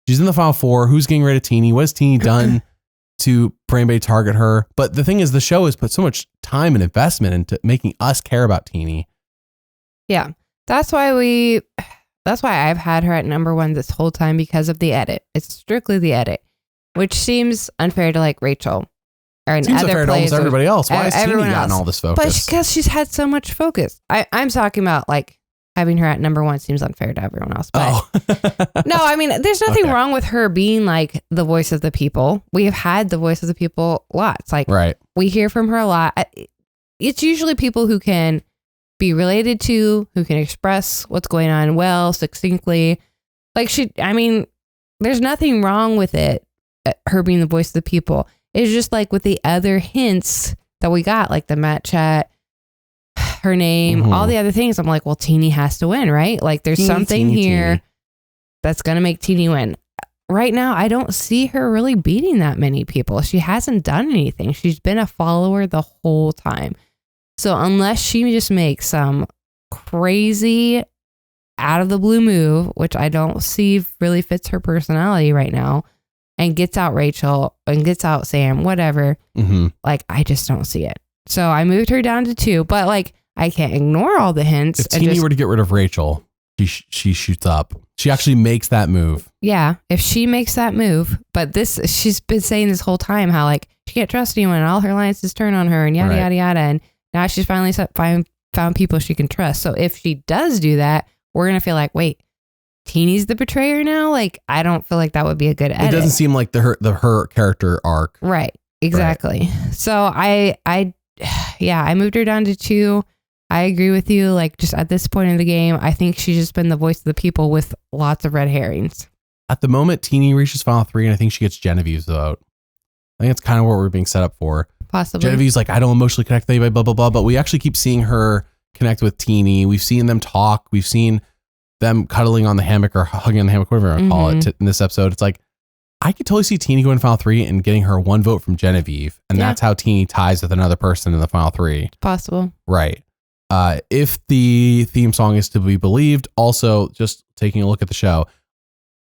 She's in the Final 4. Who's getting rid of Teeny? What has Teeny done for anybody to target her? But the thing is, the show has put so much time and investment into making us care about Teeny. Yeah. That's why I've had her at number 1 this whole time, because of the edit. It's strictly the edit, which seems unfair to like Rachel. Or in Seems other unfair to almost everybody else. Why has Teeny gotten all this focus? But because she's had so much focus. I'm talking about like having her at number 1 seems unfair to everyone else. But no, I mean, there's nothing wrong with her being like the voice of the people. We have had the voice of the people lots. Like, right. We hear from her a lot. It's usually people who can be related to, who can express what's going on well, succinctly. Like there's nothing wrong with it, her being the voice of the people. It's just like with the other hints that we got, like the Matt chat, her name, all the other things. I'm like, well, Teeny has to win, right? Like there's something here that's going to make Teeny win. Right now, I don't see her really beating that many people. She hasn't done anything. She's been a follower the whole time. So unless she just makes some crazy out of the blue move, which I don't see really fits her personality right now, and gets out Rachel and gets out Sam, whatever, like I just don't see it. So I moved her down to 2, but like I can't ignore all the hints. If Teeny were to get rid of Rachel, she shoots up. She actually makes that move. Yeah, if she makes that move, but she's been saying this whole time how like she can't trust anyone and all her alliances turn on her and yada yada yada, and now she's finally found people she can trust. So if she does do that, we're gonna feel like, wait, Teeny's the betrayer now? Like I don't feel like that would be a good edit. It doesn't seem like her character arc. Right. Exactly. Right. So I moved her down to 2. I agree with you. Like just at this point in the game, I think she's just been the voice of the people with lots of red herrings. At the moment, Teeny reaches Final 3, and I think she gets Genevieve's vote. I think that's kind of what we're being set up for. Possibly. Genevieve's like, I don't emotionally connect with anybody, blah, blah, blah. But we actually keep seeing her connect with Teeny. We've seen them talk. We've seen them cuddling on the hammock or hugging on the hammock, whatever you want to call it in this episode. It's like, I could totally see Teeny going to Final 3 and getting her 1 vote from Genevieve. And that's how Teeny ties with another person in the Final 3. Possible. Right. If the theme song is to be believed, also just taking a look at the show,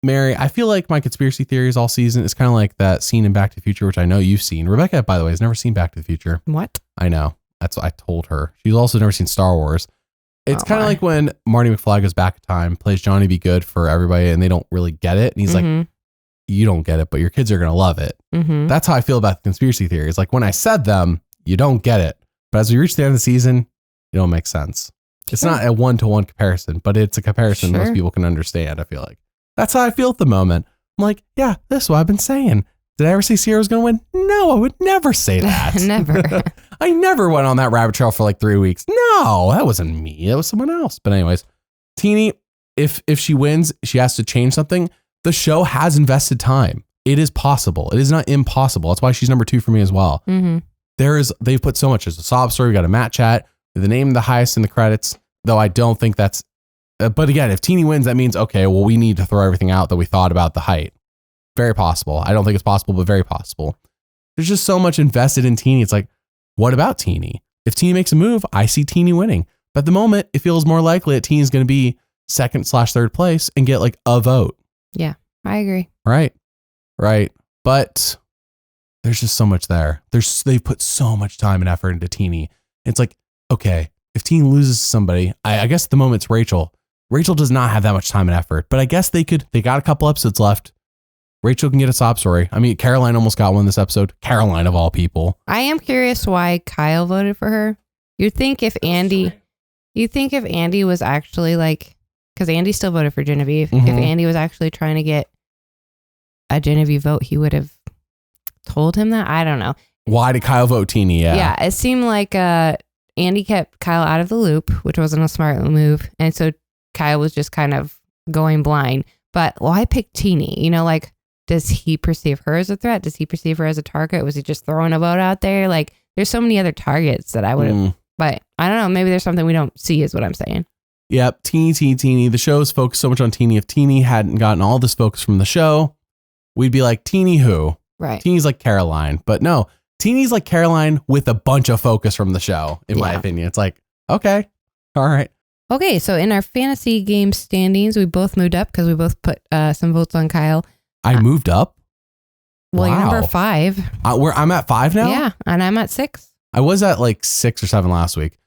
Mary, I feel like my conspiracy theories all season is kind of like that scene in Back to the Future, which I know you've seen. Rebecca, by the way, has never seen Back to the Future. What? I know. That's what I told her. She's also never seen Star Wars. It's kind of like when Marty McFly goes back in time, plays Johnny Be Good for everybody, and they don't really get it. And he's like, you don't get it, but your kids are going to love it. That's how I feel about the conspiracy theories. Like when I said them, you don't get it. But as we reach the end of the season, it don't make sense. It's not a 1-to-1 comparison, but it's a comparison most people can understand, I feel like. That's how I feel at the moment. I'm like, yeah, this is what I've been saying. Did I ever say Sierra was going to win? No, I would never say that. Never. I never went on that rabbit trail for like 3 weeks. No, that wasn't me. It was someone else. But anyways, Teeny, if she wins, she has to change something. The show has invested time. It is possible. It is not impossible. That's why she's number 2 for me as well. They've put so much. There's a sob story. We got a Matt chat. The name the highest in the credits, though I don't think that's, but again, if Teeny wins, that means, okay, well, we need to throw everything out that we thought about the height. Very possible. I don't think it's possible, but very possible. There's just so much invested in Teeny. It's like, what about Teeny? If Teeny makes a move, I see Teeny winning. But at the moment, it feels more likely that Teeny's going to be 2nd/3rd place and get like a vote. Yeah, I agree. Right. But there's just so much there. They've put so much time and effort into Teeny. It's like, okay, if Teeny loses to somebody, I guess at the moment it's Rachel. Rachel does not have that much time and effort, but I guess they got a couple episodes left. Rachel can get a sob story. I mean, Caroline almost got one this episode. Caroline of all people. I am curious why Kyle voted for her. You'd think if Andy was actually like, because Andy still voted for Genevieve. Mhm. If Andy was actually trying to get a Genevieve vote, he would have told him that. I don't know. Why did Kyle vote Teeny? Yeah, it seemed like Andy kept Kyle out of the loop, which wasn't a smart move. And so Kyle was just kind of going blind. But why pick Teeny? You know, like, does he perceive her as a threat? Does he perceive her as a target? Was he just throwing a vote out there? Like, there's so many other targets that I would have, but I don't know. Maybe there's something we don't see is what I'm saying. Yep. Teeny. The show's focused so much on Teeny. If Teeny hadn't gotten all this focus from the show, we'd be like, Teeny who? Right. Teeny's like Caroline. But no, Teeny's like Caroline with a bunch of focus from the show, in my opinion. It's like, okay. All right. Okay. So in our fantasy game standings, we both moved up because we both put some votes on Kyle. I moved up? Well, Wow. you're number 5. I'm at 5 now? Yeah. And I'm at 6. I was at like 6 or 7 last week.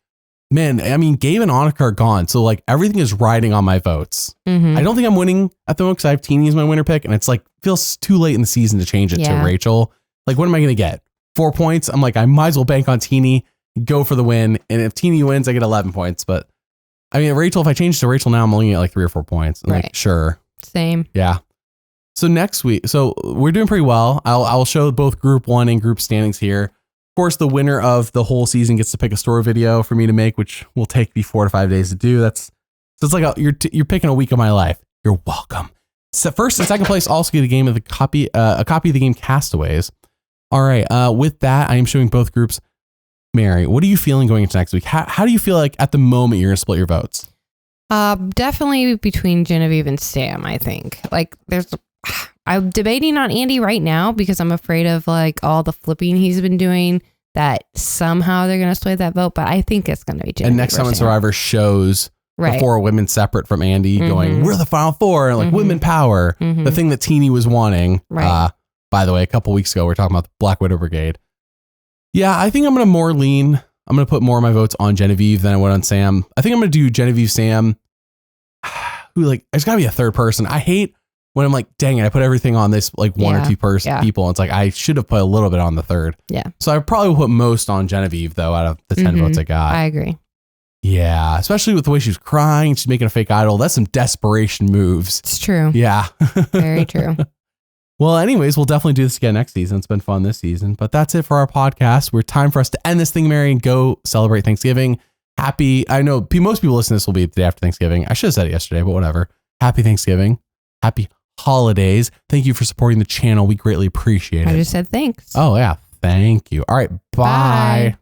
Man, I mean, Gabe and Annika are gone. So like everything is riding on my votes. Mm-hmm. I don't think I'm winning at the moment because I have Teeny as my winner pick. And it's like, feels too late in the season to change it to Rachel. Like, what am I going to get? 4 points? I'm like, I might as well bank on Teeny, go for the win. And if Teeny wins, I get 11 points. But I mean, Rachel, if I change to Rachel now, I'm only at like 3 or 4 points. I'm like, sure. Same. Yeah. So next week, so we're doing pretty well. I'll show both group 1 and group standings here. Of course, the winner of the whole season gets to pick a story video for me to make, which will take me 4 to 5 days to do. So it's like you're picking a week of my life. You're welcome. So first and second place also get a game of a copy of the game Castaways. All right. With that, I am showing both groups. Mary, what are you feeling going into next week? How do you feel like at the moment you're going to split your votes? Definitely between Genevieve and Sam, I think. Like, I'm debating on Andy right now because I'm afraid of like all the flipping he's been doing, that somehow they're going to sway that vote. But I think it's going to be Genevieve. And next time on Survivor shows the 4 women separate from Andy going, we're the final 4, and like women power, the thing that Teeny was wanting. Right. By the way, a couple weeks ago, we were talking about the Black Widow Brigade. Yeah, I think I'm going to I'm going to put more of my votes on Genevieve than I would on Sam. I think I'm going to do Genevieve, Sam. Who, like, there's got to be a third person. I hate when I'm like, dang it, I put everything on this like 1 or 2 people. And it's like, I should have put a little bit on the third. Yeah. So I probably will put most on Genevieve, though, out of the 10 votes I got. I agree. Yeah. Especially with the way she's crying. She's making a fake idol. That's some desperation moves. It's true. Yeah. Very true. Well, anyways, we'll definitely do this again next season. It's been fun this season. But that's it for our podcast. We're time for us to end this thing, Mary, and go celebrate Thanksgiving. I know most people listening to this will be the day after Thanksgiving. I should have said it yesterday, but whatever. Happy Thanksgiving. Happy holidays. Thank you for supporting the channel. We greatly appreciate it. I just said thanks. Oh, yeah. Thank you. All right. Bye.